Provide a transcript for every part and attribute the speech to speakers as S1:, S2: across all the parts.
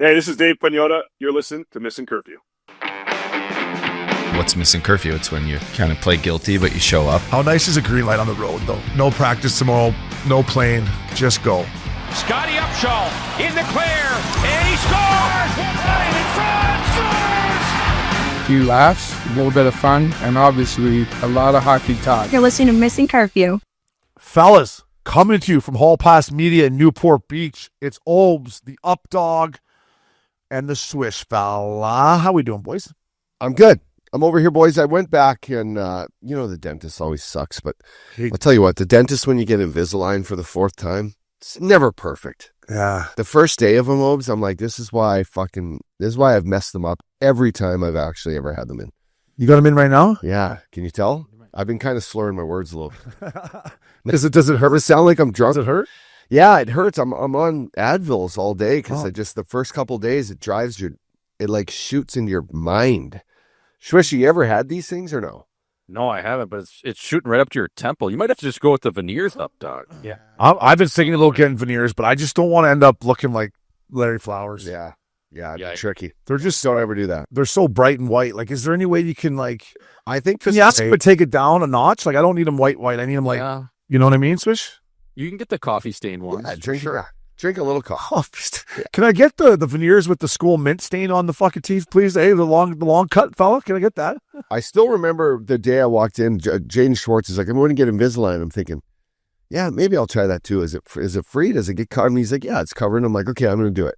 S1: Hey, this is Dave Pagnotta. You're listening to Missin Curfew.
S2: What's Missin Curfew? It's when you kind of play guilty, but you show up.
S3: How nice is a green light on the road, though? No practice tomorrow, no plane, just go.
S4: Scotty Upshaw in the clear, and he scores! Right in front, scores!
S5: A few laughs, a little bit of fun, and obviously a lot of hockey talk.
S6: You're listening to Missin Curfew.
S3: Fellas, coming to you from Hall Pass Media in Newport Beach, it's Obes, the Updog, and the Swish fella. How we doing, boys?
S7: I'm good. I'm over here, boys. I went back and, the dentist always sucks, but I'll tell you what, the dentist, when you get Invisalign for the fourth time, it's never perfect.
S3: Yeah.
S7: The first day of them, Obes, I'm like, this is why I've messed them up every time I've actually ever had them in.
S3: You got them in right now?
S7: Yeah. Can you tell? I've been kind of slurring my words a little bit. Does it hurt? Does it sound like I'm drunk?
S3: Does it hurt?
S7: Yeah, it hurts. I'm on Advils all day because the first couple of days, it like shoots into your mind. Swishy, you ever had these things or no?
S8: No, I haven't, but it's shooting right up to your temple. You might have to just go with the veneers up, dog.
S3: Yeah. I've been thinking about getting veneers, but I just don't want to end up looking like Larry Flowers.
S7: Yeah, tricky.
S3: They're just
S7: Don't ever do that.
S3: They're so bright and white. Like, is there any way you can, like,
S7: I think
S3: can you ask them to take it down a notch? Like, I don't need them white. I need them like, you know what I mean, Swish?
S8: You can get the coffee stain ones.
S7: Yeah, drink a little coffee.
S3: Can I get the veneers with the school mint stain on the fucking teeth, please? Hey, the long cut fella. Can I get that?
S7: I still remember the day I walked in. Jane Schwartz is like, I'm going to get Invisalign. I'm thinking, yeah, maybe I'll try that too. Is it free? Does it get covered? And he's like, yeah, it's covered. And I'm like, okay, I'm going to do it.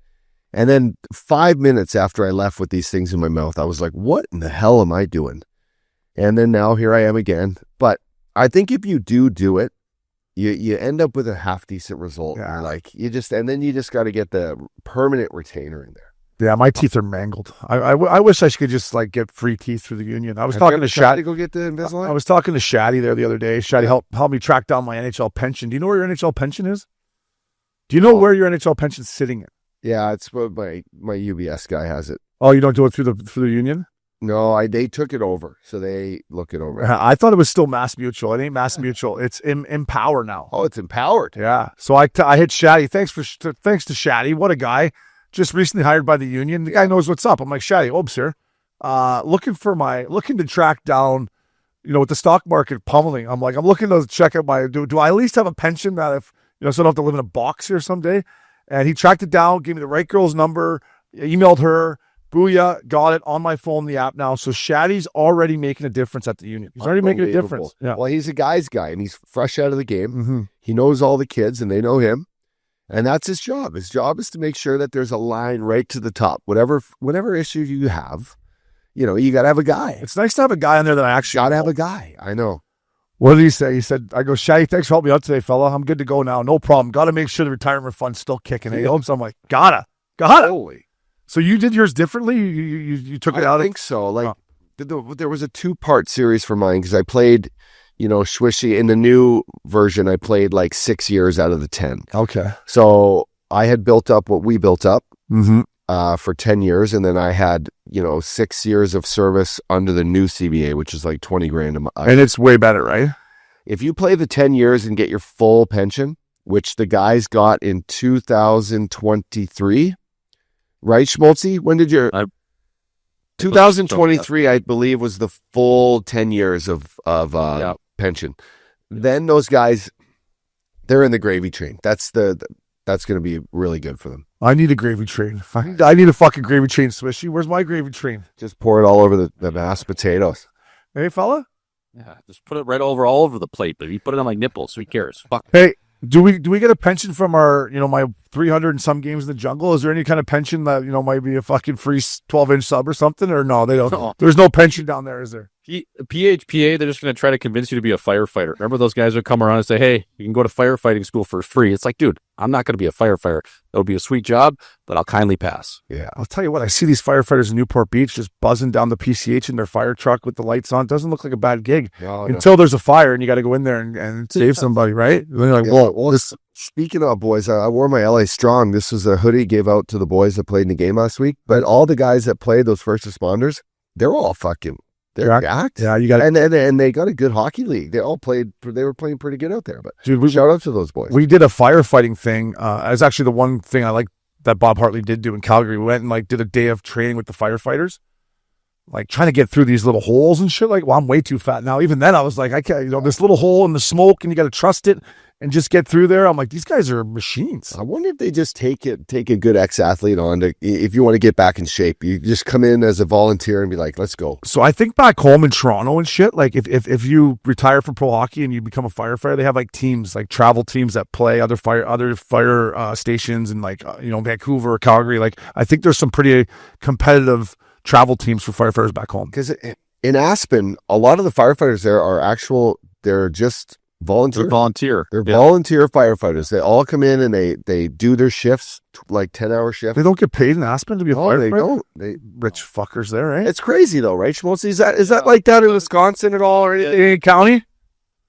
S7: And then 5 minutes after I left with these things in my mouth, I was like, what in the hell am I doing? And then now here I am again. But I think if you do it, you end up with a half decent result.
S3: Yeah.
S7: And then you just got to get the permanent retainer in there.
S3: Yeah, my teeth are mangled. I wish I could just like get free teeth through the union. I was talking to Shaddy
S7: to go get the Invisalign.
S3: I was talking to Shaddy there the other day. Shaddy helped me track down my NHL pension. Do you know where your NHL pension is? Do you know where your NHL pension's sitting in?
S7: Yeah, it's my UBS guy has it.
S3: Oh, you don't do it through the union?
S7: No, they took it over, so they look it over.
S3: I thought it was still Mass Mutual. It ain't Mass Mutual. It's Empower now.
S7: Oh, it's Empowered.
S3: Yeah. So I hit Shaddy. Thanks to Shaddy. What a guy. Just recently hired by the union. The guy knows what's up. I'm like, Shaddy, Obes here. Looking to track down, with the stock market pummeling. I'm like, I'm looking to check out do I at least have a pension that if, so I don't have to live in a box here someday? And he tracked it down, gave me the right girl's number, emailed her. Booyah, got it on my phone, the app now. So Shaddy's already making a difference at the union. He's already making a difference. Yeah.
S7: Well, he's a guy's guy, and he's fresh out of the game.
S3: Mm-hmm.
S7: He knows all the kids, and they know him. And that's his job. His job is to make sure that there's a line right to the top. Whatever issue you have, you got to have a guy.
S3: It's nice to have a guy on there that I actually
S7: got to have a guy. I know.
S3: What did he say? He said, I go, Shaddy, thanks for helping me out today, fella. I'm good to go now. No problem. Got to make sure the retirement fund's still kicking. Hey, Obes, I'm like, gotta.
S7: Holy.
S3: So you did yours differently? You took it out?
S7: I think so. There was a 2-part series for mine because I played, Swishy. In the new version, I played like 6 years out of the 10.
S3: Okay.
S7: So I had built up what we built up for 10 years. And then I had, 6 years of service under the new CBA, which is like 20 grand a month.
S3: And it's way better, right?
S7: If you play the 10 years and get your full pension, which the guys got in 2023, right, Schmaltzy? When did your 2023? I believe was the full 10 years of pension. Then those guys, they're in the gravy train. That's going to be really good for them.
S3: I need a gravy train. I need a fucking gravy train, Swishy. Where's my gravy train?
S7: Just pour it all over the mashed potatoes.
S3: Hey, fella.
S8: Yeah, just put it all over the plate, but you put it on my nipples, so he cares. Fuck.
S3: Hey. Do we get a pension from our, my 300 and some games in the jungle? Is there any kind of pension that, might be a fucking free 12-inch sub or something? Or no, they don't. No. There's no pension down there, is there?
S8: PHPA, they're just going to try to convince you to be a firefighter. Remember those guys would come around and say, hey, you can go to firefighting school for free. It's like, dude, I'm not going to be a firefighter. It'll be a sweet job, but I'll kindly pass.
S3: Yeah. I'll tell you what, I see these firefighters in Newport Beach just buzzing down the PCH in their fire truck with the lights on. It doesn't look like a bad gig until there's a fire and you got to go in there and save somebody, right? Then you're like,
S7: well, speaking of boys, I wore my LA Strong. This was a hoodie gave out to the boys that played in the game last week. But all the guys that played, those first responders, they're all fucking They're jacked.
S3: Yeah, you got
S7: and they got a good hockey league. They all played. They were playing pretty good out there. But
S3: dude,
S7: shout out to those boys.
S3: We did a firefighting thing. It's actually the one thing I like that Bob Hartley did do in Calgary. We went and like did a day of training with the firefighters, like trying to get through these little holes and shit. Like, well, I'm way too fat now. Even then I was like, I can't, this little hole in the smoke and you got to trust it and just get through there. I'm like, these guys are machines.
S7: I wonder if they just take a good ex-athlete on to, if you want to get back in shape, you just come in as a volunteer and be like, let's go.
S3: So I think back home in Toronto and shit, like if you retire from pro hockey and you become a firefighter, they have like teams, like travel teams that play other fire stations in like, Vancouver or Calgary. Like, I think there's some pretty competitive travel teams for firefighters back home.
S7: Because in Aspen, a lot of the firefighters there are they're just volunteer. They're volunteer firefighters. They all come in and they do their shifts, like 10-hour shifts.
S3: They don't get paid in Aspen to be a firefighter?
S7: They don't. They
S3: rich fuckers there, right?
S7: It's crazy though, right, Schmaltz? Is that like down in Wisconsin at all or anything?
S3: In county?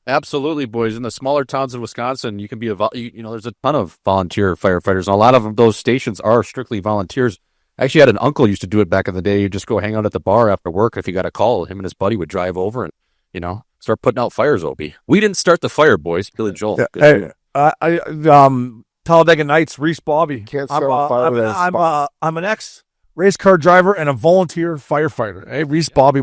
S8: Absolutely, boys. In the smaller towns in Wisconsin, you can be there's a ton of volunteer firefighters. And a lot of those stations are strictly volunteers. I actually had an uncle used to do it back in the day. You'd just go hang out at the bar after work. If you got a call, him and his buddy would drive over and, start putting out fires, Opie. We didn't start the fire, boys. Billy Joel.
S3: Yeah. Hey, Talladega Nights, Reese Bobby.
S7: Can't start a fire with a
S3: I'm an ex-race car driver and a volunteer firefighter. Hey, Reese Bobby,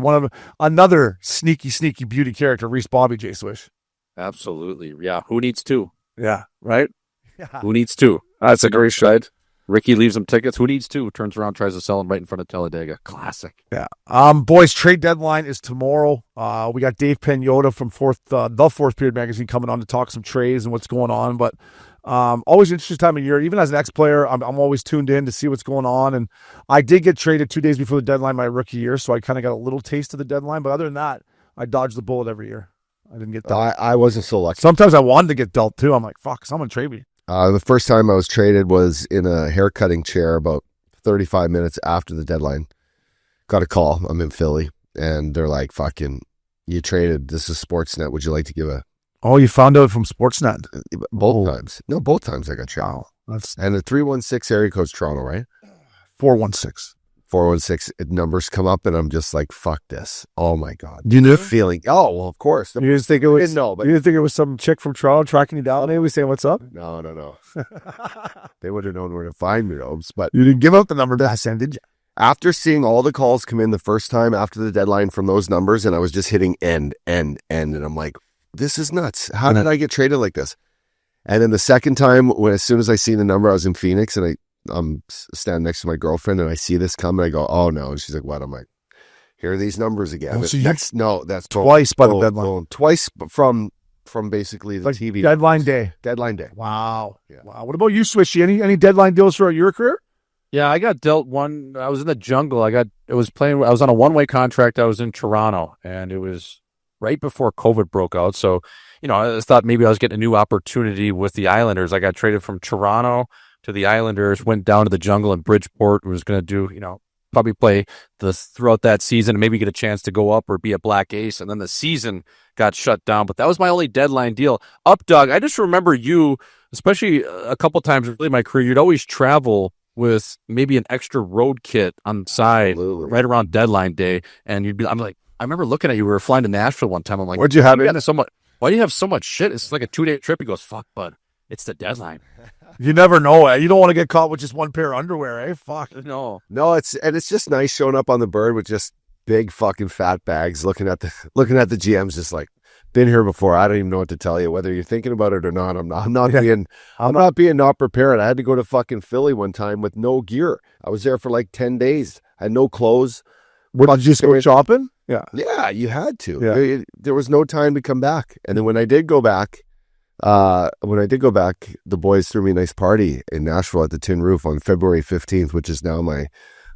S3: another sneaky beauty character, Reese Bobby, Jay Swish.
S8: Absolutely. Yeah. Who needs two?
S3: Yeah, right?
S8: Yeah. Who needs two? That's a great shot. Ricky leaves him tickets. Who needs two? Turns around, tries to sell them right in front of Talladega. Classic.
S3: Yeah. Boys, trade deadline is tomorrow. We got Dave Pagnotta from the Fourth Period magazine coming on to talk some trades and what's going on. But always interesting time of year. Even as an ex-player, I'm always tuned in to see what's going on. And I did get traded 2 days before the deadline my rookie year, so I kind of got a little taste of the deadline. But other than that, I dodged the bullet every year. I didn't get dealt.
S7: I wasn't so lucky.
S3: Sometimes I wanted to get dealt too. I'm like, fuck, someone trade me.
S7: The first time I was traded was in a haircutting chair about 35 minutes after the deadline. Got a call. I'm in Philly. And they're like, fucking, you traded. This is Sportsnet. Would you like to give a...
S3: Oh, you found out from Sportsnet?
S7: Both times. No, both times I got traded.
S3: Wow.
S7: And the 316 area code's Toronto, right?
S3: 416.
S7: 416 numbers come up and I'm just like, fuck this. Oh my God.
S3: You knew?
S7: Feeling, oh, well, of course.
S3: You didn't think it was,
S7: no, but
S3: you didn't think it was some chick from Toronto tracking you down? They was saying, what's up?
S7: No. They would have known where to find me, Robes. But
S3: you didn't give out the number to send, did you?
S7: After seeing all the calls come in the first time after the deadline from those numbers, and I was just hitting end, and I'm like, this is nuts. How did I get traded like this? And then the second time, as soon as I seen the number, I was in Phoenix, and I'm standing next to my girlfriend and I see this come and I go, oh no. And she's like, what? I'm like, here are these numbers again.
S3: Oh, so
S7: that's
S3: twice by the deadline.
S7: Twice from basically the TV.
S3: Deadline day.
S7: Deadline day.
S3: Wow. Yeah. Wow. What about you, Swishy? Any deadline deals throughout your career?
S8: Yeah, I got dealt one. I was in the jungle. I was on a one-way contract. I was in Toronto and it was right before COVID broke out. So, I thought maybe I was getting a new opportunity with the Islanders. I got traded from Toronto to the Islanders, went down to the jungle in Bridgeport, was going to do, probably play throughout that season and maybe get a chance to go up or be a black ace. And then the season got shut down, but that was my only deadline deal. Doug, I just remember you, especially a couple times in my career, you'd always travel with maybe an extra road kit on the side right around deadline day. And I remember looking at you, we were flying to Nashville one time. I'm like,
S3: where'd you have it?
S8: Why do you have so much shit? It's like a 2-day trip. He goes, fuck, bud. It's the deadline.
S3: You never know. You don't want to get caught with just one pair of underwear, eh? Fuck.
S8: No,
S7: it's just nice showing up on the bird with just big fucking fat bags, looking at the GMs, just like, been here before. I don't even know what to tell you, whether you're thinking about it or not. I'm not being not prepared. I had to go to fucking Philly one time with no gear. I was there for like 10 days. I had no clothes.
S3: Did you go shopping? Yeah.
S7: Yeah, you had to.
S3: Yeah.
S7: There was no time to come back. And then when I did go back, the boys threw me a nice party in Nashville at the Tin Roof on February 15th, which is now my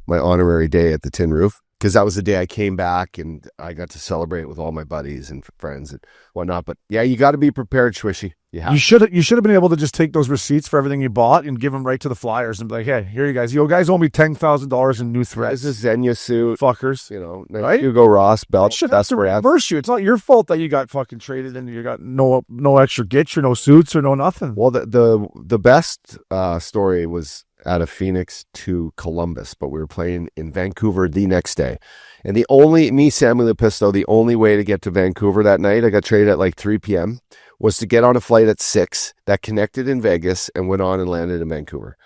S7: honorary day at the Tin Roof. Because that was the day I came back and I got to celebrate with all my buddies and friends and whatnot. But yeah, you got to be prepared, Swishy.
S3: You should have been able to just take those receipts for everything you bought and give them right to the Flyers and be like, hey, here you guys. You guys owe me $10,000 in new threads.
S7: This is Xenia suit.
S3: Fuckers.
S7: Right? Hugo Ross belt.
S3: That's the reverse you. It's not your fault that you got fucking traded and you got no extra gitch or no suits or no nothing.
S7: Well, the best story was out of Phoenix to Columbus, but we were playing in Vancouver the next day. And Sammy Lepisto, the only way to get to Vancouver that night, I got traded at like 3 p.m., was to get on a flight at 6 that connected in Vegas and went on and landed in Vancouver.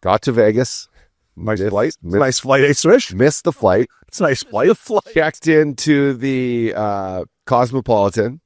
S7: Got to Vegas.
S3: Nice flight. Nice flight, eh, Swish?
S7: Missed the flight.
S3: It's a nice flight.
S7: Checked into the Cosmopolitan.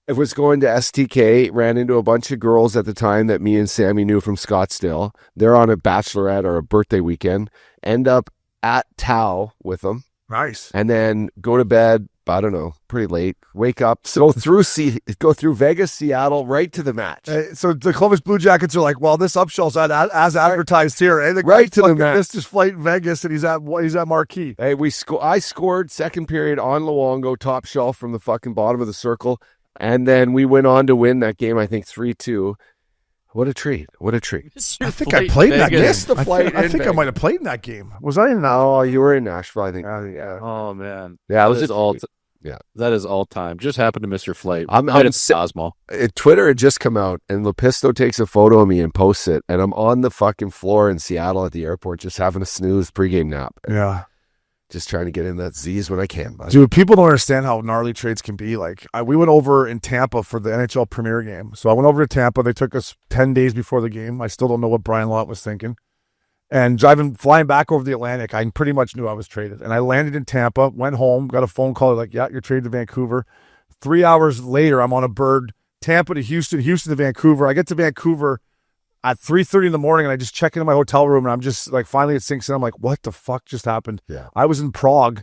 S7: I was going to STK, ran into a bunch of girls at the time that me and Sammy knew from Scottsdale. They're on a bachelorette or a birthday weekend. End up at Tao with them.
S3: Nice.
S7: And then go to bed, I don't know, pretty late. Wake up, go through Vegas, Seattle, right to the match.
S3: So the Columbus Blue Jackets are like, well, this Upshaw's as advertised here. Eh?
S7: Right to the match.
S3: Missed his flight in Vegas, and he's at Marquee.
S7: Hey, I scored second period on Luongo, top shelf from the fucking bottom of the circle. And then we went on to win that game, I think 3-2. What a treat. What a treat.
S3: I think I played in that game.
S7: Missed the flight
S3: I think I
S7: Vegas.
S3: might have played in that game. Was I in that?
S7: Oh, you were in Nashville, I think.
S3: Yeah.
S8: Oh man,
S7: Yeah, it was
S8: that is
S7: just
S8: all.
S7: yeah.
S8: That is all time. Just happened to miss your flight.
S7: I'm
S8: Right at
S7: si-
S8: Cosmo.
S7: Twitter had just come out, and Lepisto takes a photo of me and posts it, and I'm on the fucking floor in Seattle at the airport just having a snooze pregame nap.
S3: Yeah.
S7: Just trying to get in that Z's when I can. Bud.
S3: Dude, people don't understand how gnarly trades can be. Like, we went over in Tampa for the NHL Premier game. So I went over to Tampa. They took us 10 days before the game. I still don't know what Brian Lott was thinking. And flying back over the Atlantic, I pretty much knew I was traded. And I landed in Tampa, went home, got a phone call like, yeah, you're traded to Vancouver. 3 hours later, I'm on a bird, Tampa to Houston, Houston to Vancouver. I get to Vancouver at 3:30 in the morning, and I just check into my hotel room, and I'm just like, finally it sinks in. I'm like, what the fuck just happened?
S7: Yeah.
S3: I was in Prague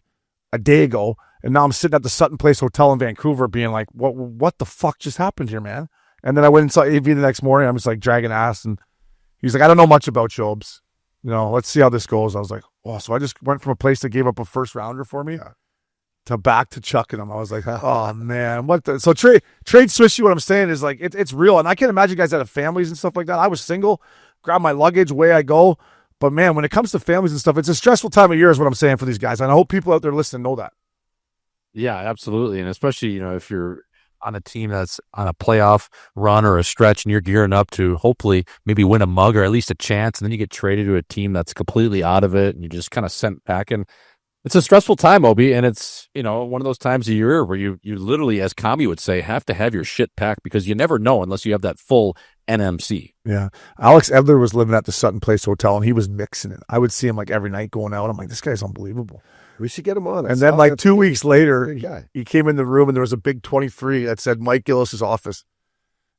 S3: a day ago, and now I'm sitting at the Sutton Place Hotel in Vancouver being like, what the fuck just happened here, man? And then I went and saw AV the next morning. I'm just like dragging ass, and he's like, I don't know much about Jobs. Let's see how this goes. I was like, oh, so I just went from a place that gave up a first rounder for me to back to chucking them. I was like, oh man, so trade swishy. What I'm saying is like, it's real. And I can't imagine guys that have families and stuff like that. I was single, grab my luggage, away I go. But man, when it comes to families and stuff, it's a stressful time of year is what I'm saying for these guys. And I hope people out there listening know that.
S8: Yeah, absolutely, and especially if you're on a team that's on a playoff run or a stretch and you're gearing up to hopefully maybe win a mug or at least a chance, and then you get traded to a team that's completely out of it and you just kind of sent packing. It's a stressful time, Obi, and it's one of those times a year where you literally, as Kami would say, have to have your shit packed because you never know unless you have that full NMC.
S3: Yeah. Alex Edler was living at the Sutton Place Hotel, and he was mixing it. I would see him like every night going out. I'm like, this guy's unbelievable.
S7: We should get him on.
S3: And then like 2 weeks later,
S7: Good guy.
S3: he came in the room, and there was a big 23 that said Mike Gillis's office.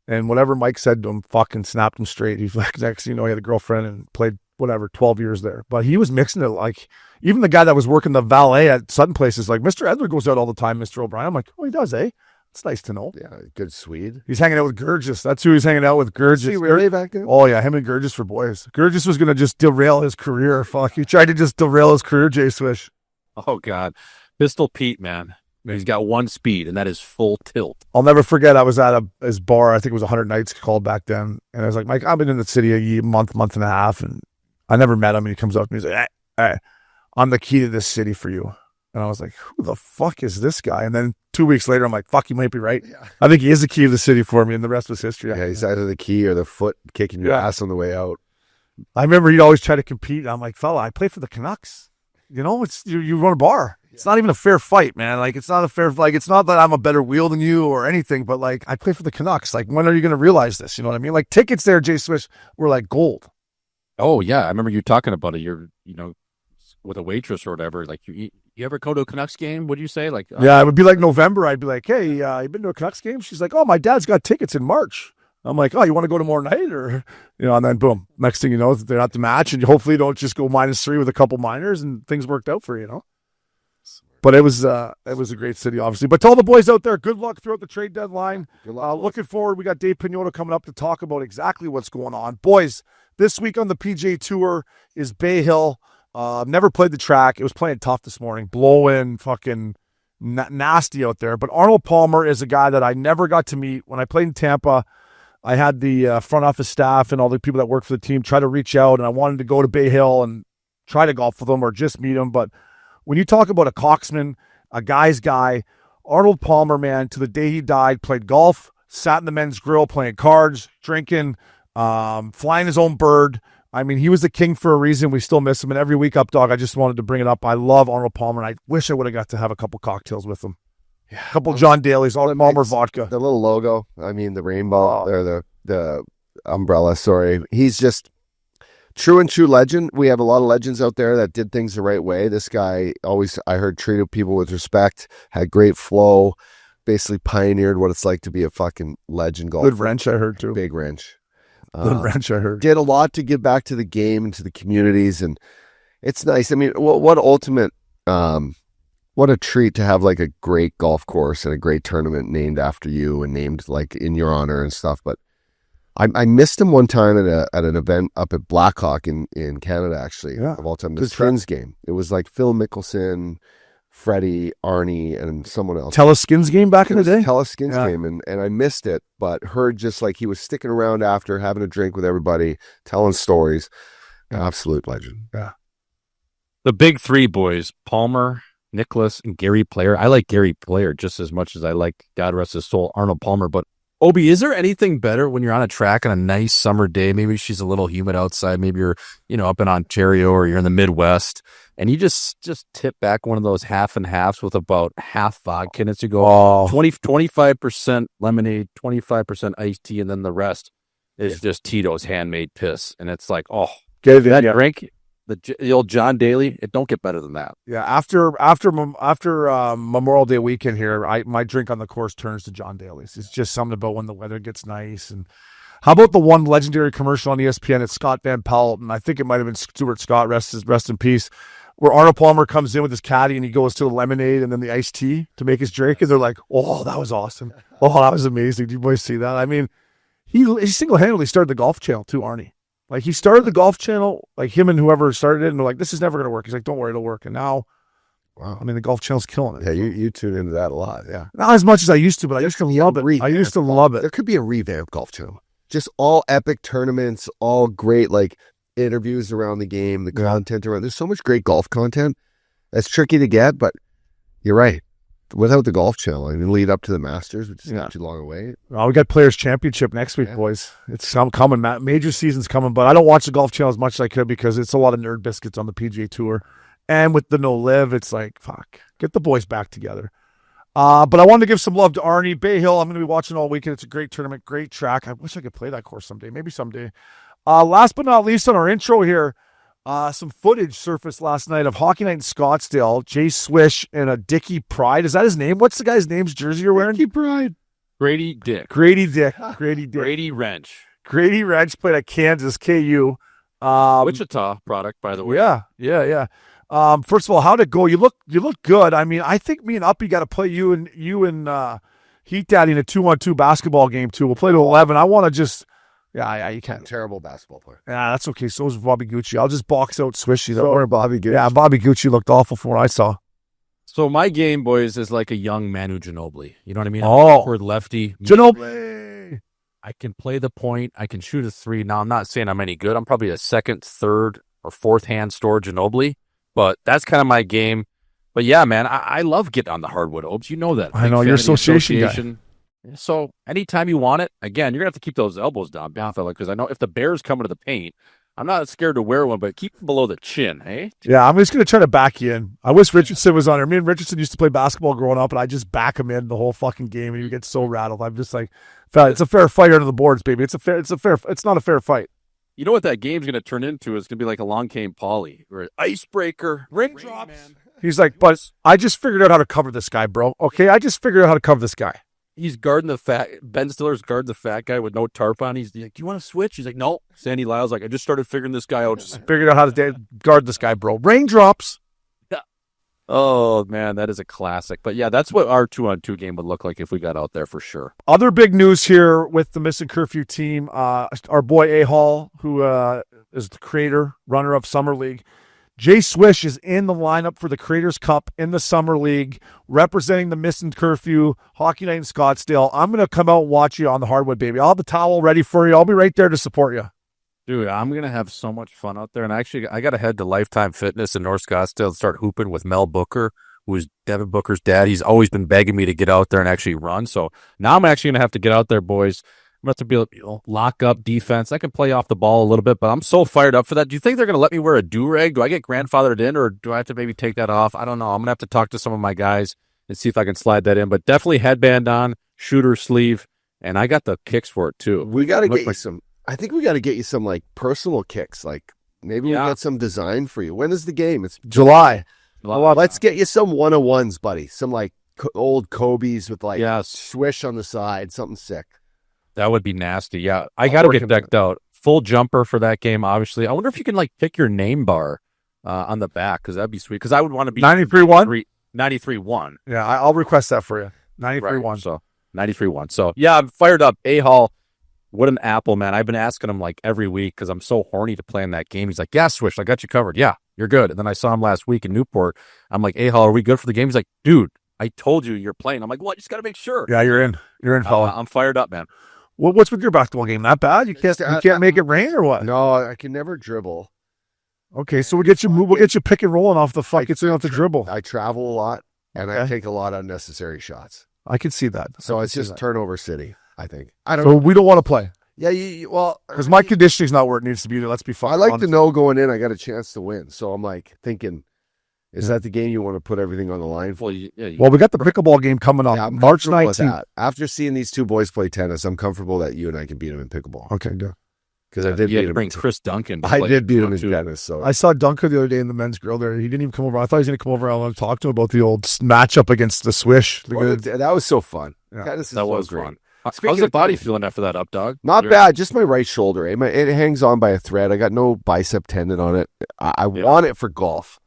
S3: And whatever Mike said to him fucking snapped him straight. He's like, next thing you know, he had a girlfriend and played 12 years there. But he was mixing it like, even the guy that was working the valet at Sutton Place is like, Mr. Edler goes out all the time, Mr. O'Brien. I'm like, oh, he does, eh? It's nice to know.
S7: Yeah, good Swede.
S3: He's hanging out with Gurgis. That's who he's hanging out with, Gurgis.
S7: Is he really back then?
S3: Oh, yeah, him and Gurgis were boys. Gurgis was going to just derail his career. Fuck, he tried to just derail his career, Jay Swish.
S8: Oh, God. Pistol Pete, man. He's got one speed, and that is full tilt.
S3: I'll never forget, I was at his bar, I think it was 100 Nights called back then, and I was like, Mike, I've been in the city a month and a half, and I never met him, and he comes up to me, he's like, hey, I'm the key to this city for you. And I was like, who the fuck is this guy? And then 2 weeks later, I'm like, fuck, you might be right.
S7: Yeah.
S3: I think he is the key to the city for me, and the rest was history.
S7: Yeah, he's either the key or the foot kicking your ass on the way out.
S3: I remember he'd always try to compete. I'm like, fella, I play for the Canucks. It's you run a bar. It's not even a fair fight, man. Like, it's not a fair, like, it's not that I'm a better wheel than you or anything, but like, I play for the Canucks. Like, when are you going to realize this? You know what I mean? Like, tickets there, Jay Swish, were like gold.
S8: Oh, yeah. I remember you talking about it. You're, with a waitress or whatever. Like, you ever go to a Canucks game? What do you say? Like,
S3: yeah, it would be like November. I'd be like, hey, you been to a Canucks game? She's like, oh, my dad's got tickets in March. I'm like, oh, you want to go tomorrow night? Or, and then boom, next thing you know, they're at the match, and you hopefully don't just go -3 with a couple minors, and things worked out for you, But it was a great city, obviously. But to all the boys out there, good luck throughout the trade deadline.
S7: Good luck.
S3: Looking forward. We got Dave Pagnotta coming up to talk about exactly what's going on. Boys, this week on the PJ Tour is Bay Hill. Never played the track. It was playing tough this morning. Blowing, fucking nasty out there. But Arnold Palmer is a guy that I never got to meet. When I played in Tampa, I had the front office staff and all the people that work for the team try to reach out, and I wanted to go to Bay Hill and try to golf with them or just meet them. But when you talk about a coxman, a guy's guy, Arnold Palmer, man, to the day he died, played golf, sat in the men's grill playing cards, drinking, flying his own bird. I mean, he was the king for a reason. We still miss him. And every week, Up Dog, I just wanted to bring it up. I love Arnold Palmer, and I wish I would have got to have a couple cocktails with him. Yeah, a couple John Daly's, Arnold Palmer vodka.
S7: The little logo, I mean, the rainbow, or the umbrella, sorry. He's just True and true legend. We have a lot of legends out there that did things the right way. This guy always, I heard, treated people with respect, had great flow, basically pioneered what it's like to be a fucking legend golfer.
S3: Good wrench, I heard too.
S7: Big wrench.
S3: Good wrench, I heard.
S7: Did a lot to give back to the game and to the communities, and it's nice. I mean, what ultimate, what a treat to have like a great golf course and a great tournament named after you and named like in your honor and stuff. But I missed him one time at an event up at Blackhawk in Canada, actually, of all time. The Twins game. It was like Phil Mickelson, Freddie, Arnie, and someone else.
S3: Teleskins game back in the day?
S7: Teleskins game, and I missed it, but heard just like he was sticking around after, having a drink with everybody, telling stories. Absolute legend.
S3: Yeah.
S8: The big three boys, Palmer, Nicholas, and Gary Player. I like Gary Player just as much as I like, God rest his soul, Arnold Palmer. But Obi, is there anything better when you're on a track on a nice summer day? Maybe she's a little humid outside. Maybe you're, up in Ontario or you're in the Midwest, and you just tip back one of those half and halves with about half vodka, and it's to go 25% lemonade, 25% iced tea, and then the rest is just Tito's handmade piss. And it's like, that drink, the old John Daly, it don't get better than that.
S3: Yeah, after Memorial Day weekend here, my drink on the course turns to John Daly's. It's just something about when the weather gets nice. And how about the one legendary commercial on ESPN? It's Scott Van Pelt, and I think it might have been Stuart Scott, rest in peace, where Arnold Palmer comes in with his caddy and he goes to the lemonade and then the iced tea to make his drink, and they're like, "Oh, that was awesome! Oh, that was amazing!" Do you boys see that? I mean, he single-handedly started the Golf Channel too, Arnie. Like, he started the Golf Channel, like him and whoever started it, and they're like, "This is never going to work." He's like, "Don't worry, it'll work." And now,
S7: wow.
S3: I mean, the Golf Channel's killing it.
S7: Yeah, you tune into that a lot. Yeah,
S3: not as much as I used to, but I used to love it. I used to love it.
S7: There could be a revamped Golf Channel. Just all epic tournaments, all great like interviews around the game, the content around. There's so much great golf content that's tricky to get, but you're right. Without the Golf Channel, I mean, lead up to the Masters, which is not too long away.
S3: Well, we got Players Championship next week, boys. It's coming. Major season's coming, but I don't watch the Golf Channel as much as I could because it's a lot of nerd biscuits on the PGA Tour. And with the no live, it's like, fuck, get the boys back together. But I wanted to give some love to Arnie. Bay Hill, I'm going to be watching all weekend. It's a great tournament, great track. I wish I could play that course someday, maybe someday. Last but not least on our intro here, some footage surfaced last night of Hockey Night in Scottsdale. Jay Swish and a Dickie Pride. Is that his name? What's the guy's name's jersey you're wearing?
S7: Dickie Pride.
S8: Grady Dick.
S3: Grady Wrench. Grady Wrench played at Kansas, KU.
S8: Wichita product, by the way.
S3: Yeah. First of all, how'd it go? You look good. I mean, I think me and Uppy got to play you and Heat Daddy in a 2-on-2 basketball game too. We'll play to 11. I want to just... Yeah, you can't.
S7: Terrible basketball player.
S3: Yeah, that's okay. So is Bobby Gucci. I'll just box out Swishy. Don't
S7: worry, Bobby Gucci.
S3: Yeah, Bobby Gucci looked awful from what I saw.
S8: So my game, boys, is like a young Manu Ginobili. You know what I mean?
S3: Oh.
S8: Awkward lefty.
S3: Ginobili.
S8: I can play the point. I can shoot a three. Now, I'm not saying I'm any good. I'm probably a second, third, or fourth hand store Ginobili, but that's kind of my game. But yeah, man, I love getting on the hardwood, Obes. You know that.
S3: I know, you're association guy.
S8: So anytime you want it, again, you're going to have to keep those elbows down, fella, because I know if the bear's coming to the paint, I'm not scared to wear one, but keep them below the chin, eh?
S3: Yeah, I'm just going to try to back you in. I wish Richardson was on here. Me and Richardson used to play basketball growing up, and I just back him in the whole fucking game, and you get so rattled. I'm just like, it's a fair fight under the boards, baby. It's not a fair fight.
S8: You know what that game's going to turn into? It's going to be like Along Came Polly, or icebreaker,
S3: ring drops. He's like, but I just figured out how to cover this guy, bro. Okay, I just figured out how to cover this guy.
S8: He's guarding Ben Stiller's guarding the fat guy with no tarp on. He's like, "Do you want to switch?" He's like, "No." Sandy Lyle's like, "I just started figuring this guy out."
S3: Just figured out how to guard this guy, bro. Raindrops.
S8: Yeah. Oh, man, that is a classic. But yeah, that's what our 2-on-2 game would look like if we got out there for sure.
S3: Other big news here with the Missin Curfew team. Our boy A-Hall, who is the creator, runner-up Summer League. Jay Swish is in the lineup for the Creators Cup in the Summer League, representing the Missin Curfew Hockey Night in Scottsdale. I'm going to come out and watch you on the hardwood, baby. I'll have the towel ready for you. I'll be right there to support you.
S8: Dude, I'm going to have so much fun out there. And actually, I got to head to Lifetime Fitness in North Scottsdale and start hooping with Mel Booker, who is Devin Booker's dad. He's always been begging me to get out there and actually run. So now I'm actually going to have to get out there, boys. I'm going to have to be able to lock up defense. I can play off the ball a little bit, but I'm so fired up for that. Do you think they're going to let me wear a do-rag? Do I get grandfathered in, or do I have to maybe take that off? I don't know. I'm going to have to talk to some of my guys and see if I can slide that in. But definitely headband on, shooter sleeve, and I got the kicks for it too.
S7: We got to get you some. I think we got to get you some like personal kicks, like Maybe we get some design for you. When is the game? It's
S3: July.
S7: Let's get you some 101s, buddy. Some like old Kobe's with like
S8: Yes.
S7: swish on the side, something sick.
S8: That would be nasty. Yeah, I got to get decked out. Full jumper for that game, obviously. I wonder if you can like pick your name bar on the back, because that'd be sweet. Because I would want to be
S3: 93-1?
S8: 93-1.
S3: Yeah, I'll request that for you. 93-1.
S8: Right, so 93-1. So yeah, I'm fired up. A-Hall, what an apple, man. I've been asking him like every week because I'm so horny to play in that game. He's like, yeah, Swish, I got you covered. Yeah, you're good. And then I saw him last week in Newport. I'm like, A-Hall, are we good for the game? He's like, dude, I told you you're playing. I'm like, well, I just got to make sure.
S3: Yeah, you're in. You're in, fella.
S8: I'm fired up, man.
S3: What's with your basketball game? That bad? You can't make it rain or what?
S7: No, I can never dribble.
S3: Okay, so we'll get you pick and rolling off the fuck. So you don't have to dribble.
S7: I travel a lot, and I take a lot of unnecessary shots.
S3: I can see that.
S7: So it's just turnover city, I think. I don't
S3: So
S7: know.
S3: we don't want to play.
S7: Yeah, well,
S3: Because my conditioning's not where it needs to be. Let's be fine.
S7: I like to know going in I got a chance to win. So I'm like thinking, is that the game you want to put everything on the line for?
S3: Well, we got the pickleball game coming up
S7: I'm
S3: March
S7: comfortable with
S3: 19th.
S7: that. After seeing these two boys play tennis, I'm comfortable that you and I can beat them in pickleball.
S3: Okay, good.
S7: Because I did
S8: You had
S7: beat
S8: to
S7: him.
S8: bring Chris Duncan. to
S7: I
S8: play
S7: did beat him in
S8: too.
S7: tennis. So
S3: I saw Dunker the other day in the men's grill there. He didn't even come over. I thought he was going to come over. I want to talk to him about the old matchup against the Swish.
S7: that was so fun.
S3: Yeah.
S7: Tennis is
S8: That
S7: so
S8: was
S7: great.
S8: fun.
S7: Speaking
S8: How's the
S7: of
S8: body
S7: tennis-
S8: feeling after that up, dog?
S7: Not bad. Just my right shoulder. It hangs on by a thread. I got no bicep tendon on it. I want it for golf.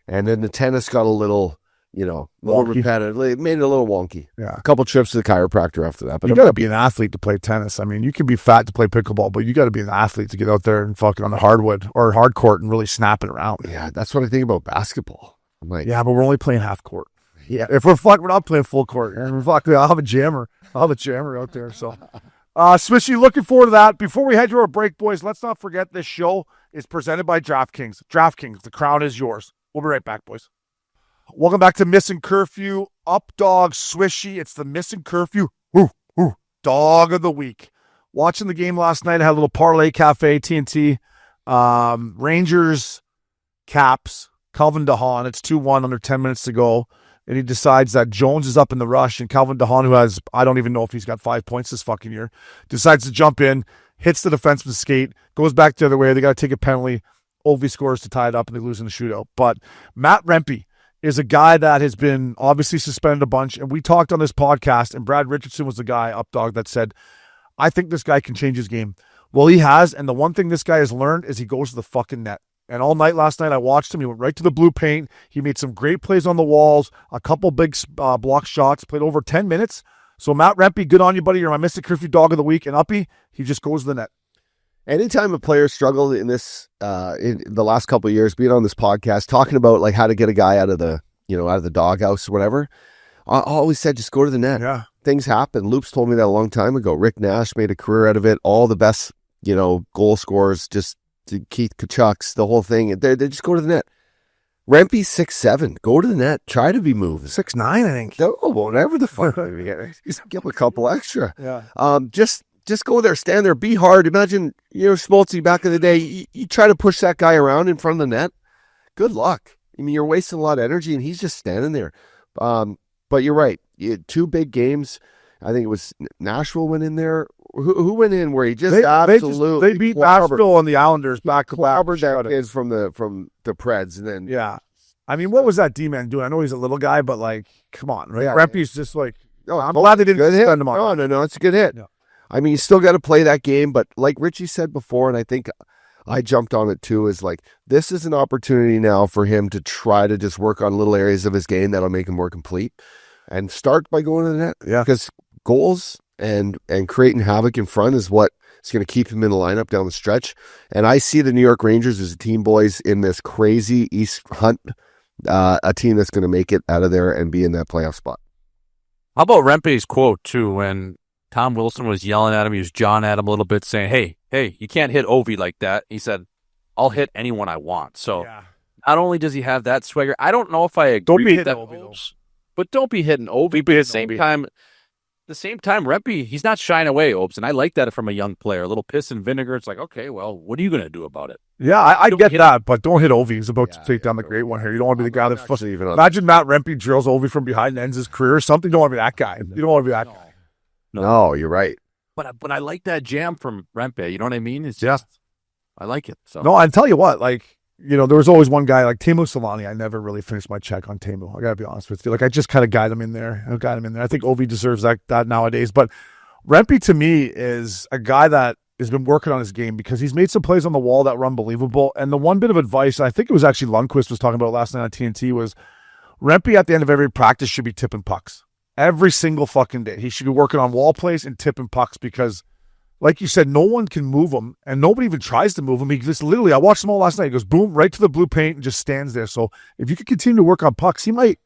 S7: And then the tennis got a little, more
S3: Wonky.
S7: repetitive. It made it a little wonky.
S3: Yeah.
S7: A couple trips to the chiropractor after that. But
S3: You got to be an athlete to play tennis. I mean, you can be fat to play pickleball, but you got to be an athlete to get out there and fucking on the hardwood or hard court and really snap it around.
S7: yeah, that's what I think about basketball. I'm like,
S3: Yeah, but we're only playing half court.
S7: yeah.
S3: If we're not playing full court. And I'll have a jammer. I'll have a jammer out there. So, Swishy, looking forward to that. Before we head to our break, boys, let's not forget this show is presented by DraftKings. DraftKings, the crown is yours. We'll be right back, boys. Welcome back to Missin Curfew. Up dog, Swishy. It's the Missin Curfew dog of the week. Watching the game last night, I had a little parlay cafe, TNT. Rangers, Caps, Calvin DeHaan. It's 2-1 under 10 minutes to go. And he decides that Jones is up in the rush, and Calvin DeHaan, who has, I don't even know if he's got 5 points this fucking year, decides to jump in, hits the defenseman's skate, goes back the other way. They got to take a penalty. Ovi scores to tie it up, and they lose in the shootout. But Matt Rempe is a guy that has been obviously suspended a bunch, and we talked on this podcast, and Brad Richardson was the guy, up dog, that said, I think this guy can change his game. Well, he has, and the one thing this guy has learned is he goes to the fucking net. And all night last night, I watched him. He went right to the blue paint. He made some great plays on the walls, a couple big block shots, played over 10 minutes. So, Matt Rempe, good on you, buddy. You're my Missin Curfew dog of the week. And Uppy, he just goes to the net.
S7: Anytime a player struggled in this, in the last couple of years, being on this podcast, talking about like how to get a guy out of the doghouse or whatever, I always said, just go to the net.
S3: Yeah.
S7: Things happen. Loops told me that a long time ago. Rick Nash made a career out of it. All the best, goal scorers, just Keith Kachucks, the whole thing. They just go to the net. Rempe's 6'7". Go to the net. Try to be moved.
S3: 6'9", I think.
S7: No, whatever the fuck. Give him a couple extra.
S3: Yeah.
S7: Just go there, stand there, be hard. Imagine, Smoltzy back in the day, you try to push that guy around in front of the net. Good luck. I mean, you're wasting a lot of energy, and he's just standing there. But you're right. You had 2 big games. I think it was Nashville went in there. Who went in where he just absolutely
S3: they beat Nashville and the Islanders back to back.
S7: That is from the Preds, and then
S3: Yeah. I mean, what was that D-man doing? I know he's a little guy, but like, come on, right?
S7: Yeah.
S3: Rempe's just like,
S7: oh,
S3: I'm glad they didn't
S7: good hit.
S3: send him on.
S7: No, it's a good hit.
S3: Yeah.
S7: I mean, you still got to play that game, but like Richie said before, and I think I jumped on it too, is like, this is an opportunity now for him to try to just work on little areas of his game that'll make him more complete, and start by going to the net.
S3: Yeah.
S7: Because goals and creating havoc in front is what is going to keep him in the lineup down the stretch. And I see the New York Rangers as a team, boys, in this crazy East hunt, a team that's going to make it out of there and be in that playoff spot.
S8: How about Rempe's quote, too, when Tom Wilson was yelling at him, he was jawing at him a little bit, saying, hey, you can't hit Ovi like that. He said, I'll hit anyone I want. So not only does he have that swagger, I don't know if I agree
S3: Don't be
S8: with
S3: hitting
S8: that,
S3: Ovi, though.
S8: but don't be hitting Ovi. But at the same time, Rempe, he's not shying away, Obes, and I like that from a young player. A little piss and vinegar. It's like, okay, well, what are you going to do about it?
S3: Yeah, I
S8: Don't
S3: get
S8: hit
S3: that, but don't hit Ovi. He's about to take down the great one here. You don't want to be the guy that imagine Matt Rempe drills Ovi from behind and ends his career or something. You don't want to be that guy. You don't want to be that guy.
S7: No, you're right.
S8: But I like that jam from Rempe. You know what I mean? It's just I like it. So
S3: No, I tell you what, like, there was always one guy like Teemu Solani. I never really finished my check on Teemu. I gotta be honest with you. Like, I just kind of got him in there. I think Ovi deserves that nowadays. But Rempe to me is a guy that has been working on his game because he's made some plays on the wall that were unbelievable. And the one bit of advice, I think it was actually Lundqvist was talking about last night on TNT, was Rempe at the end of every practice should be tipping pucks. Every single fucking day. He should be working on wall plays and tipping pucks because, like you said, no one can move him, and nobody even tries to move him. He just literally, I watched them all last night. He goes boom, right to the blue paint and just stands there. So if you could continue to work on pucks, he might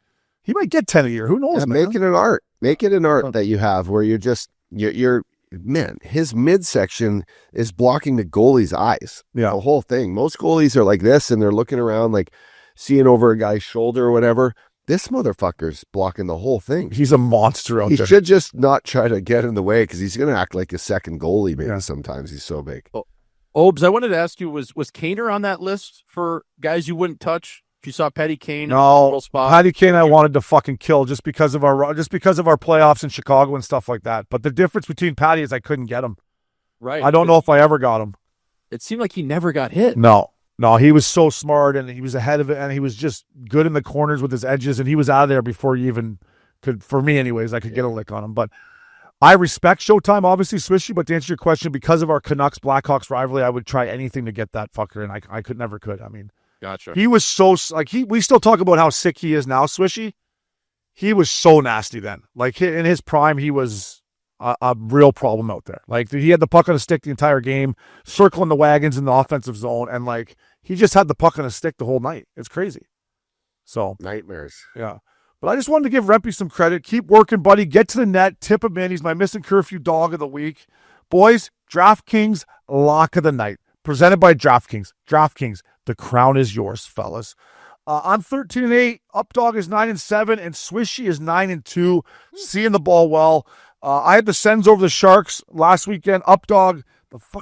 S3: get 10 a year. Who knows, man?
S7: Make it an art. Make it an art that you have where you're man, his midsection is blocking the goalie's eyes.
S3: Yeah.
S7: The whole thing. Most goalies are like this and they're looking around like seeing over a guy's shoulder or whatever. This motherfucker's blocking the whole thing.
S3: He's a monster out
S7: He
S3: there.
S7: should just not try to get in the way because he's going to act like a second goalie maybe sometimes. He's so big.
S8: Obes, I wanted to ask you, was Kaner on that list for guys you wouldn't touch? If you saw Patty Kane,
S3: No,
S8: spot?
S3: Patty Kane I wanted to fucking kill just because of our playoffs in Chicago and stuff like that. But the difference between Patty is I couldn't get him.
S8: Right.
S3: I don't know if I ever got him.
S8: It seemed like he never got hit.
S3: No, he was so smart and he was ahead of it and he was just good in the corners with his edges and he was out of there before you even could, for me anyways, I could get a lick on him. But I respect Showtime, obviously, Swishy, but to answer your question, because of our Canucks-Blackhawks rivalry, I would try anything to get that fucker, and I never could. I mean,
S8: gotcha.
S3: He was so, like, we still talk about how sick he is now, Swishy. He was so nasty then. Like, in his prime, he was a real problem out there. Like, he had the puck on a stick the entire game, circling the wagons in the offensive zone, and, like, he just had the puck on a stick the whole night. It's crazy. So,
S7: Nightmares.
S3: yeah. But I just wanted to give Rempe some credit. Keep working, buddy. Get to the net. Tip him in. He's my Missin Curfew dog of the week. Boys, DraftKings lock of the night. Presented by DraftKings. DraftKings, the crown is yours, fellas. I'm 13-8. Updog is 9-7, and Swishy is 9-2. Seeing the ball well. I had the Sens over the Sharks last weekend. Updog,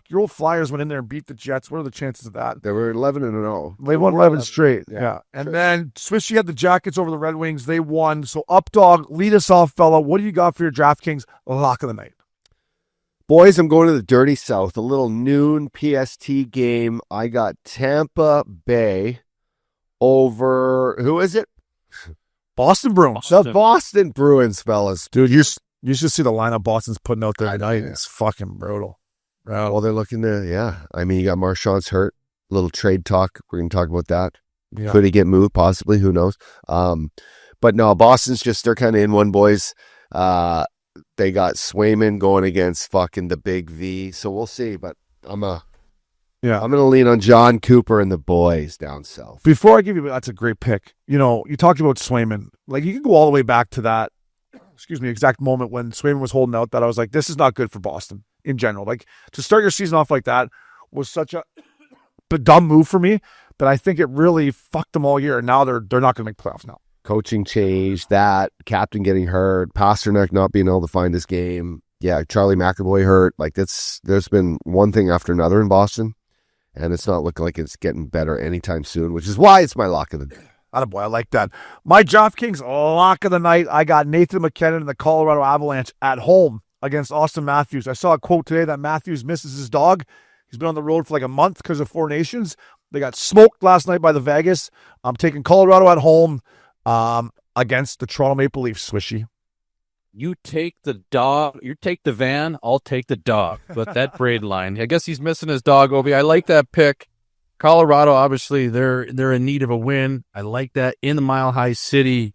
S3: your old Flyers went in there and beat the Jets. What are the chances of that?
S7: They were 11-0.
S3: They won 11 straight.
S7: Yeah.
S3: And then Swishy had the Jackets over the Red Wings. They won. So, Updog, lead us off, fella. What do you got for your DraftKings lock of the night?
S7: Boys, I'm going to the Dirty South. A little noon PST game. I got Tampa Bay over, who is it?
S3: Boston Bruins.
S7: The Boston Bruins, fellas.
S3: Dude, you should see the lineup Boston's putting out there
S7: I know,
S3: tonight.
S7: yeah.
S3: It's fucking brutal.
S7: Well, they're looking to, I mean, you got Marchand's hurt. A little trade talk. We're going to talk about that.
S3: Yeah.
S7: Could he get moved? Possibly. Who knows? But no, Boston's they're kind of in one, boys. They got Swayman going against fucking the Big V. So we'll see. But I'm going to lean on John Cooper and the boys down south.
S3: Before I give you, that's a great pick. You talked about Swayman. Like, you can go all the way back to that, exact moment when Swayman was holding out that I was like, this is not good for Boston in general. Like, to start your season off like that was such a dumb move for me that I think it really fucked them all year. And now they're not going to make playoffs now.
S7: Coaching change, that captain getting hurt, Pasternak not being able to find his game. Yeah, Charlie McAvoy hurt. Like, there's been one thing after another in Boston, and it's not looking like it's getting better anytime soon, which is why it's my lock of the day.
S3: Attaboy, I like that. My DraftKings lock of the night, I got Nathan McKinnon and the Colorado Avalanche at home against Austin Matthews. I saw a quote today that Matthews misses his dog. He's been on the road for like a month because of Four Nations. They got smoked last night by the Vegas. I'm taking Colorado at home against the Toronto Maple Leafs, Swishy.
S8: You take the dog, you take the van, I'll take the dog. But that braid line, I guess he's missing his dog, Obi. I like that pick. Colorado, obviously, they're in need of a win. I like that in the Mile High City.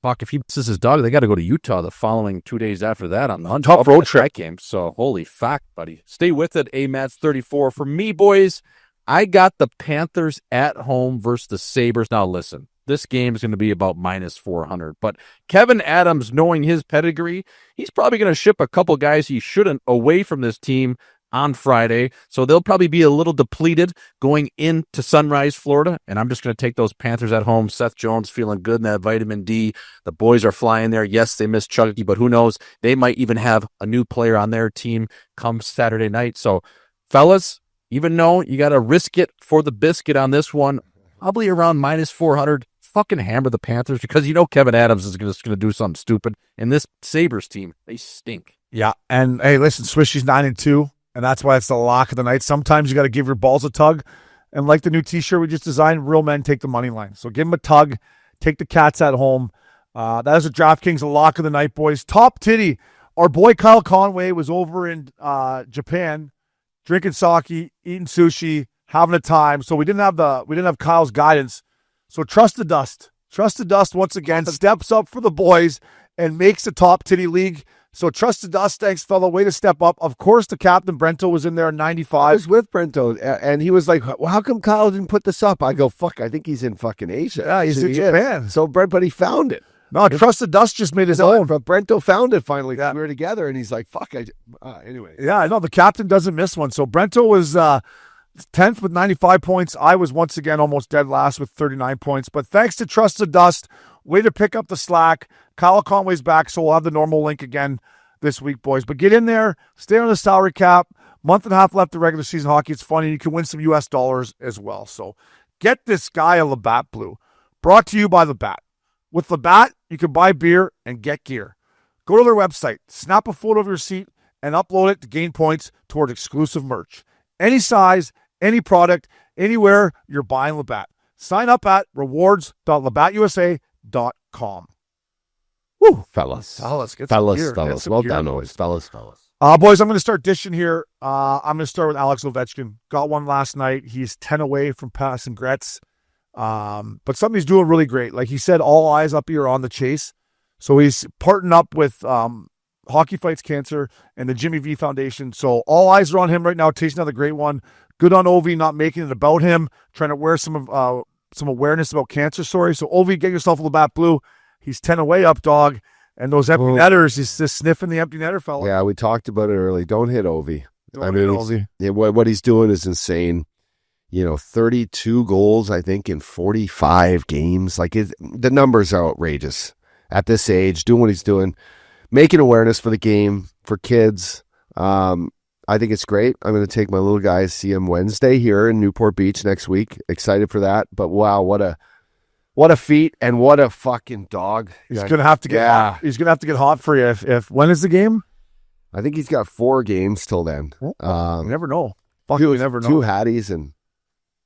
S8: Fuck, if he misses his dog, they got to go to Utah the following 2 days after that on the
S3: tough road trip
S8: game. So, holy fuck, buddy. Stay with it, AMAT's 34. For me, boys, I got the Panthers at home versus the Sabres. Now, listen, this game is going to be about minus 400. But Kevin Adams, knowing his pedigree, he's probably going to ship a couple guys he shouldn't away from this team on Friday. So they'll probably be a little depleted going into Sunrise, Florida. And I'm just going to take those Panthers at home. Seth Jones feeling good in that vitamin D. The boys are flying there. Yes, they missed Chucky, but who knows? They might even have a new player on their team come Saturday night. So, fellas, even though you got to risk it for the biscuit on this one, probably around minus 400. Fucking hammer the Panthers because Kevin Adams is just going to do something stupid. And this Sabres team, they stink.
S3: Yeah, and hey, listen, Swishy's 9-2. and that's why it's the lock of the night. Sometimes you got to give your balls a tug, and like the new T-shirt we just designed, real men take the money line. So give them a tug, take the cats at home. That is a DraftKings lock of the night, boys. Top titty. Our boy Kyle Conway was over in Japan, drinking sake, eating sushi, having a time. So we didn't have Kyle's guidance. So Trust the Dust once again steps up for the boys and makes the top titty league. So Trust the Dust, thanks fella, way to step up. Of course, the captain Brento was in there in 95.
S7: I was with Brento, and he was like, well, how come Kyle didn't put this up? I go, fuck, I think he's in fucking Asia.
S3: Yeah, he's in Japan.
S7: So Brent, but he found it.
S3: No, Trust the Dust just made his own.
S7: But Brento found it finally. Yeah. We were together, and he's like, fuck. Anyway.
S3: Yeah, I know. The captain doesn't miss one. So Brento was 10th with 95 points. I was once again almost dead last with 39 points. But thanks to Trust the Dust, way to pick up the slack. Kyle Conway's back, so we'll have the normal link again this week, boys. But get in there, stay on the salary cap. Month and a half left of regular season hockey. It's funny. You can win some US dollars as well. So get this guy a Labatt Blue. Brought to you by Labatt. With Labatt, you can buy beer and get gear. Go to their website, snap a photo of your seat, and upload it to gain points toward exclusive merch. Any size, any product, anywhere you're buying Labatt. Sign up at rewards.labattusa.com. Woo,
S7: Fellas.
S3: Get some gear.
S7: Well done, boys. Fellas.
S3: Boys, I'm going to start dishing here. I'm going to start with Alex Ovechkin. Got one last night. He's 10 away from passing Gretz. But something he's doing really great. Like he said, all eyes up here on the chase. So he's partnering up with Hockey Fights Cancer and the Jimmy V Foundation. So all eyes are on him right now. Tasting another great one. Good on Ovi, not making it about him, trying to wear some awareness about cancer. Sorry. So Ovi, get yourself a Labatt Blue. He's 10 away up, dog. And those empty netters, he's just sniffing the empty netter, fella.
S7: Yeah, we talked about it early. Don't hit Ovi.
S3: Ovi.
S7: What he's doing is insane. 32 goals, I think, in 45 games. Like, the numbers are outrageous at this age, doing what he's doing, making awareness for the game, for kids. I think it's great. I'm going to take my little guys, see him Wednesday here in Newport Beach next week. Excited for that. But wow, what a feat and what a fucking dog.
S3: He's going to have to get hot. He's going to have to get hot for you. If when is the game?
S7: I think he's got 4 games till then.
S3: You never know.
S7: You never know. 2 hatties and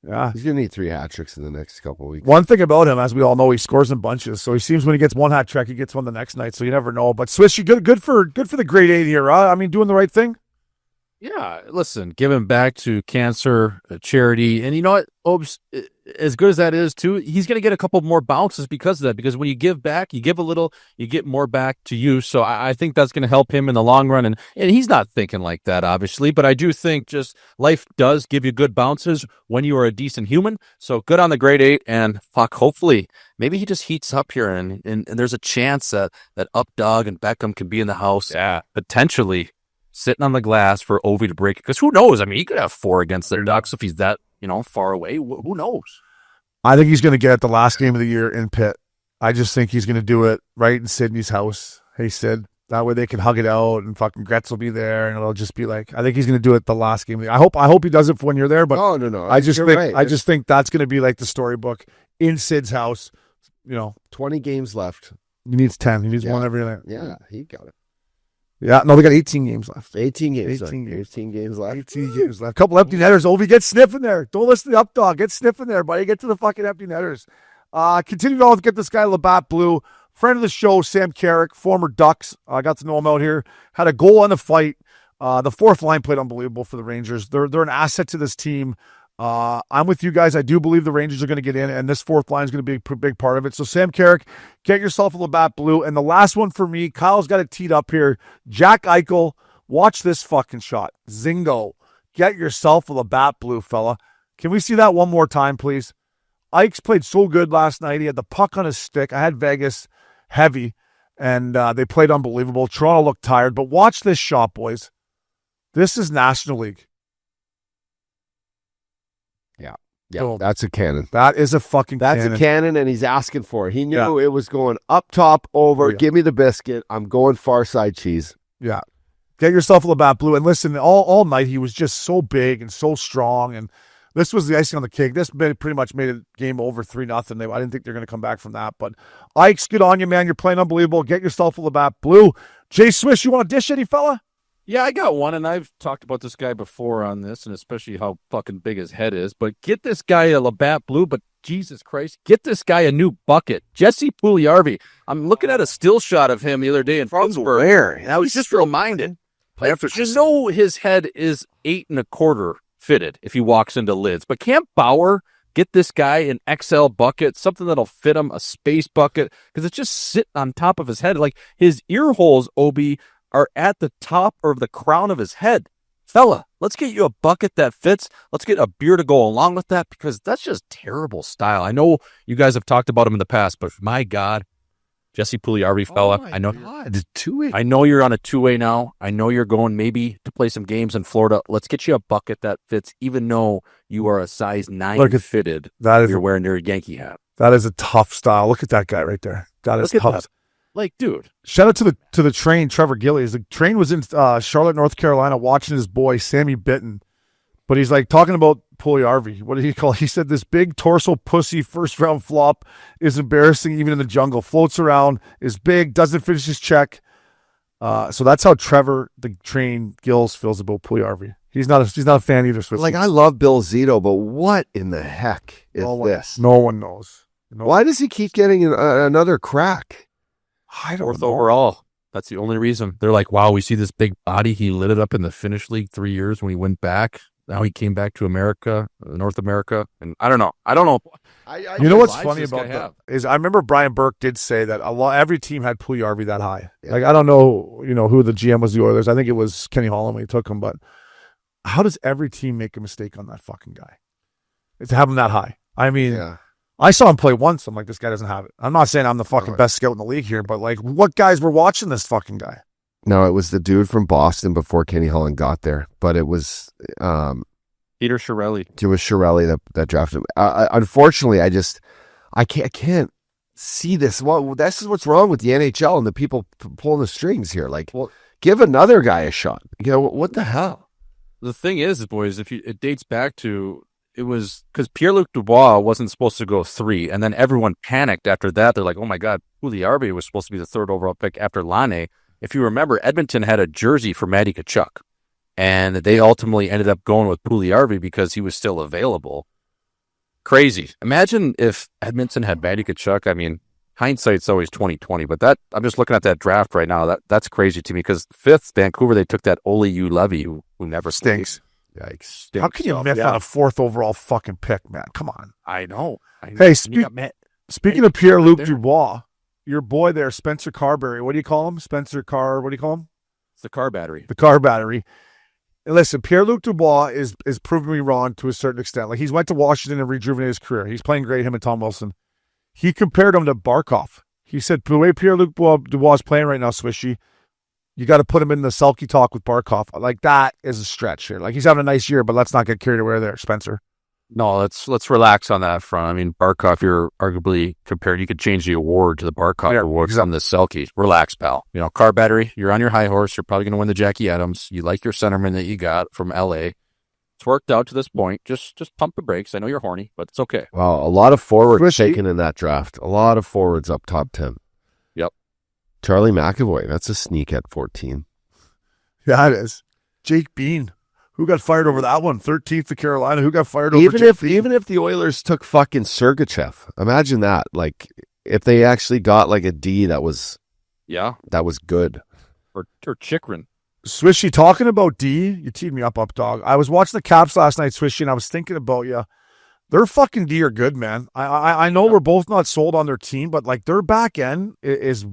S3: yeah,
S7: he's going to need 3 hat tricks in the next couple of weeks.
S3: One thing about him, as we all know, he scores in bunches. So he seems when he gets one hat trick, he gets one the next night. So you never know. But Swish, you good for the grade 8 here. I mean, doing the right thing.
S8: Yeah, listen, giving back to cancer charity. And you know what, Obes, as good as that is, too, he's going to get a couple more bounces because of that. Because when you give back, you give a little, you get more back to you. So I think that's going to help him in the long run. And he's not thinking like that, obviously. But I do think just life does give you good bounces when you are a decent human. So good on the grade 8. And hopefully, maybe he just heats up here. And there's a chance that Updog and Beckham can be in the house. Yeah, potentially sitting on the glass for Ovi to break it. Because who knows? I mean, he could have 4 against the Ducks if he's that, far away. Who knows?
S3: I think he's going to get it the last game of the year in Pitt. I just think he's going to do it right in Sydney's house. Hey, Sid. That way they can hug it out and fucking Gretz will be there and it'll just be like, I think he's going to do it the last game of the year. I hope he does it for when you're there. But
S7: no.
S3: I just think that's going to be like the storybook in Sid's house.
S7: 20 games left.
S3: He needs 10. He needs one every night.
S7: Yeah, he got it.
S3: Yeah, no, they got 18 games left.
S7: 18 games left.
S3: 18 games left. A couple empty netters. Ovi, get sniffing there. Don't listen to the Updog. Get sniffing there, buddy. Get to the fucking empty netters. Continue to get this guy Labatt Blue. Friend of the show, Sam Carrick, former Ducks. I got to know him out here. Had a goal on the fight. The fourth line played unbelievable for the Rangers. They're an asset to this team. I'm with you guys. I do believe the Rangers are going to get in, and this fourth line is going to be a big part of it. So, Sam Carrick, get yourself a Labatt Blue. And the last one for me, Kyle's got it teed up here. Jack Eichel, watch this fucking shot. Zingo. Get yourself a Labatt Blue, fella. Can we see that one more time, please? Ikes played so good last night. He had the puck on his stick. I had Vegas heavy, and they played unbelievable. Toronto looked tired, but watch this shot, boys. This is National League.
S7: Yeah, that's a cannon.
S3: That is a fucking cannon.
S7: That's a cannon, and he's asking for it. He knew it was going up top, over. Give me the biscuit. I'm going far side cheese.
S3: Yeah. Get yourself a Labatt Blue. And listen, all night he was just so big and so strong. And this was the icing on the cake. This pretty much made it game over 3-0. I didn't think they're going to come back from that. But Ike's, good on you, man. You're playing unbelievable. Get yourself a Labatt Blue. Jay Swish, you want to dish any fella?
S8: Yeah, I got one, and I've talked about this guy before on this, and especially how fucking big his head is. But get this guy a Labatt Blue, but Jesus Christ, get this guy a new bucket. Jesse Puljujarvi. I'm looking at a still shot of him the other day in Pittsburgh.
S2: Where? I was just reminded.
S8: You know his head is 8 1/4 fitted if he walks into lids. But can't Bauer get this guy an XL bucket, something that'll fit him, a space bucket, because it's just sitting on top of his head. Like his ear holes, Obi, are at the top or the crown of his head. Fella, let's get you a bucket that fits. Let's get a beer to go along with that, because that's just terrible style. I know you guys have talked about him in the past, but my God, Jesse Puljujarvi, fella.
S2: Oh my
S8: I know.
S2: God, two-way.
S8: I know you're on a two-way now. I know you're going maybe to play some games in Florida. Let's get you a bucket that fits, even though you are a size 9
S3: Look at-
S8: fitted.
S3: That is
S8: You're wearing your Yankee hat.
S3: that is a tough style. Look at that guy right there. That is
S8: Look at
S3: tough.
S8: that. Like, dude.
S3: Shout out to the train, Trevor Gillies. The train was in Charlotte, North Carolina, watching his boy Sammy Bitten, but he's like talking about Puljujarvi. What did he call? He said this big torso pussy first round flop is embarrassing even in the jungle. Floats around, is big, doesn't finish his check. So that's how Trevor the train Gills feels about Puljujarvi. He's not a fan either. Switzerland.
S7: Like, I love Bill Zito, but what in the heck is this?
S3: No one knows.
S7: Why does he keep getting another crack?
S3: I don't
S8: 4th
S3: know.
S8: overall. That's the only reason. They're like, wow, we see this big body. He lit it up in the Finnish league 3 years when he went back. Now he came back to America, North America. And I don't know.
S3: You know what's
S8: Lives
S3: funny
S8: this
S3: about
S8: guy
S3: that
S8: have?
S3: is I remember Brian Burke did say that every team had Puljujarvi that high.
S7: Yeah.
S3: Like, I don't know, who the GM was, the Oilers. I think it was Kenny Holland when he took him. But how does every team make a mistake on that fucking guy? To have him that high. I mean,
S7: Yeah.
S3: I saw him play once. I'm like, this guy doesn't have it. I'm not saying I'm the fucking best scout in the league here, but like, what guys were watching this fucking guy?
S7: No, it was the dude from Boston before Kenny Holland got there, but it was
S8: Peter Chiarelli.
S7: it was Chiarelli that drafted him. Unfortunately, I can't see this. Well, this is what's wrong with the NHL and the people pulling the strings here. Like, give another guy a shot. What the hell?
S8: The thing is, boys, it dates back to, it was because Pierre-Luc Dubois wasn't supposed to go 3, and then everyone panicked after that. They're like, oh my God, Puljujarvi was supposed to be the 3rd overall pick after Laine. If you remember, Edmonton had a jersey for Matty Tkachuk, and they ultimately ended up going with Puljujarvi because he was still available. Crazy. Imagine if Edmonton had Matty Tkachuk. I mean, hindsight's always 20/20, but that, I'm just looking at that draft right now. That's crazy to me, because 5th, Vancouver, they took that Ole Levy, who never
S3: Stinks.
S7: Yikes.
S3: How can you miss on a 4th overall fucking pick, man? Come on.
S8: I know.
S3: Hey,
S8: You got Matt.
S3: speaking of Pierre-Luc Dubois, your boy there, Spencer Carberry. What do you call him? What do you call him?
S8: It's the car battery.
S3: The car battery. And listen, Pierre-Luc Dubois is proving me wrong to a certain extent. Like, he's went to Washington and rejuvenated his career. He's playing great, him and Tom Wilson. He compared him to Barkov. He said, the way Pierre-Luc Dubois is playing right now, Swishy, you got to put him in the sulky talk with Barkov. Like, that is a stretch here. Like, he's having a nice year, but let's not get carried away there, Spencer.
S8: No, let's relax on that front. I mean, Barkov, you're arguably compared. You could change the award to the Barkov award from the Selke. Relax, pal. Car battery. You're on your high horse. You're probably going to win the Jackie Adams. You like your centerman that you got from LA. It's worked out to this point. Just pump the brakes. I know you're horny, but it's okay.
S7: Wow, a lot of forwards
S3: Swishy.
S7: taken in that draft. A lot of forwards up top 10.
S8: Yep.
S7: Charlie McAvoy, that's a sneak at 14.
S3: Yeah, it is. Jake Bean. Who got fired over that one? 13th to Carolina. Who got fired over
S7: Even
S3: Jake Bean?
S7: if the Oilers took fucking Sergachev, imagine that. Like, if they actually got like a D that was
S8: Yeah.
S7: good.
S8: Or Chikrin.
S3: Swishy, talking about D, you teed me up, dog. I was watching the Caps last night, Swishy, and I was thinking about you. Their fucking D are good, man. I know we're both not sold on their team, but like, their back end is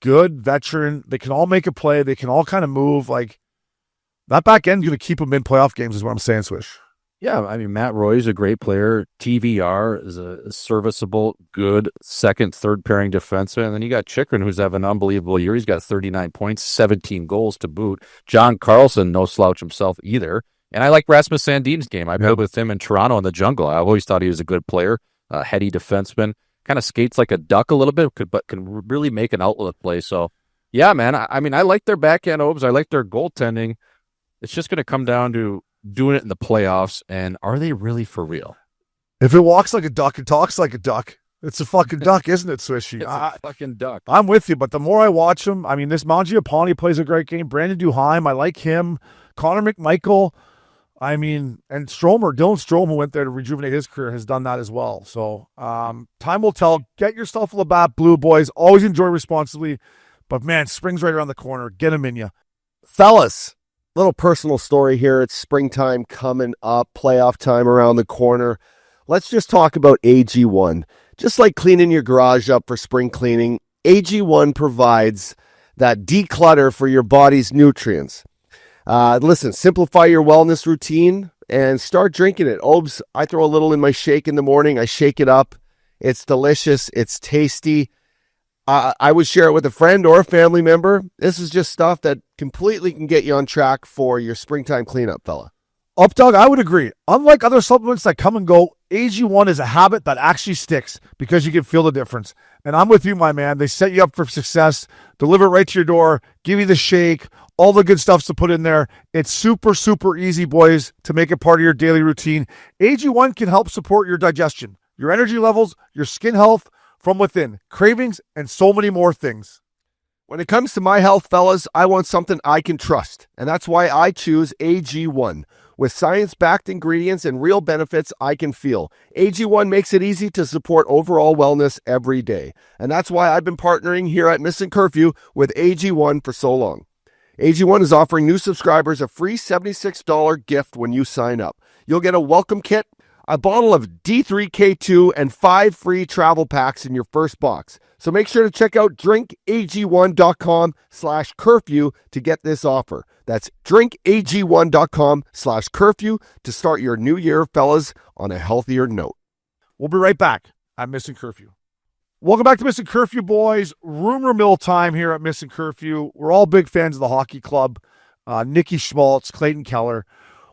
S3: good, veteran. They can all make a play. They can all kind of move. Like, that back end is going to keep them in playoff games, is what I'm saying, Swish.
S8: Yeah, I mean, Matt Roy's a great player. TVR is a serviceable, good second, third pairing defenseman. And then you got Chikrin, who's having an unbelievable year. He's got 39 points, 17 goals to boot. John Carlson, no slouch himself either. And I like Rasmus Sandin's game. I played with him in Toronto in the jungle. I've always thought he was a good player, a heady defenseman. Kind of skates like a duck a little bit, but can really make an outlet play. So, yeah, man, I mean, I like their backhand obes. I like their goaltending. It's just going to come down to doing it in the playoffs, and are they really for real?
S3: If it walks like a duck, it talks like a duck. It's a fucking duck, isn't it, Swishy?
S8: It's a fucking duck.
S3: I'm with you, but the more I watch him, I mean, this Mangiapane plays a great game. Brandon Duheim, I like him. Connor McMichael, I mean, and Dylan Strome, who went there to rejuvenate his career, has done that as well. So time will tell. Get yourself a Labatt Blue, boys. Always enjoy responsibly. But, man, spring's right around the corner. Get them in you.
S7: Fellas, little personal story here. It's springtime coming up, playoff time around the corner. Let's just talk about AG1. Just like cleaning your garage up for spring cleaning, AG1 provides that declutter for your body's nutrients. Listen, simplify your wellness routine and start drinking it. Obes, I throw a little in my shake in the morning. I shake it up. It's delicious. It's tasty. I would share it with a friend or a family member. This is just stuff that completely can get you on track for your springtime cleanup, fella.
S3: Doug, I would agree. Unlike other supplements that come and go, AG1 is a habit that actually sticks because you can feel the difference. And I'm with you, my man. They set you up for success, deliver it right to your door, give you the shake, all the good stuff to put in there. It's super, super easy, boys, to make it part of your daily routine. AG1 can help support your digestion, your energy levels, your skin health from within, cravings, and so many more things.
S7: When it comes to my health, fellas, I want something I can trust. And that's why I choose AG1. With science-backed ingredients and real benefits I can feel, AG1 makes it easy to support overall wellness every day. And that's why I've been partnering here at Missin Curfew with AG1 for so long. AG1 is offering new subscribers a free $76 gift when you sign up. You'll get a welcome kit, a bottle of D3K2, and 5 free travel packs in your first box. So make sure to check out drinkag1.com/curfew to get this offer. That's drinkag1.com/curfew to start your new year, fellas, on a healthier note.
S3: We'll be right back at Missin Curfew. Welcome back to Missin Curfew, boys. Rumor mill time here at Missin Curfew. We're all big fans of the hockey club. Nikki Schmaltz, Clayton Keller.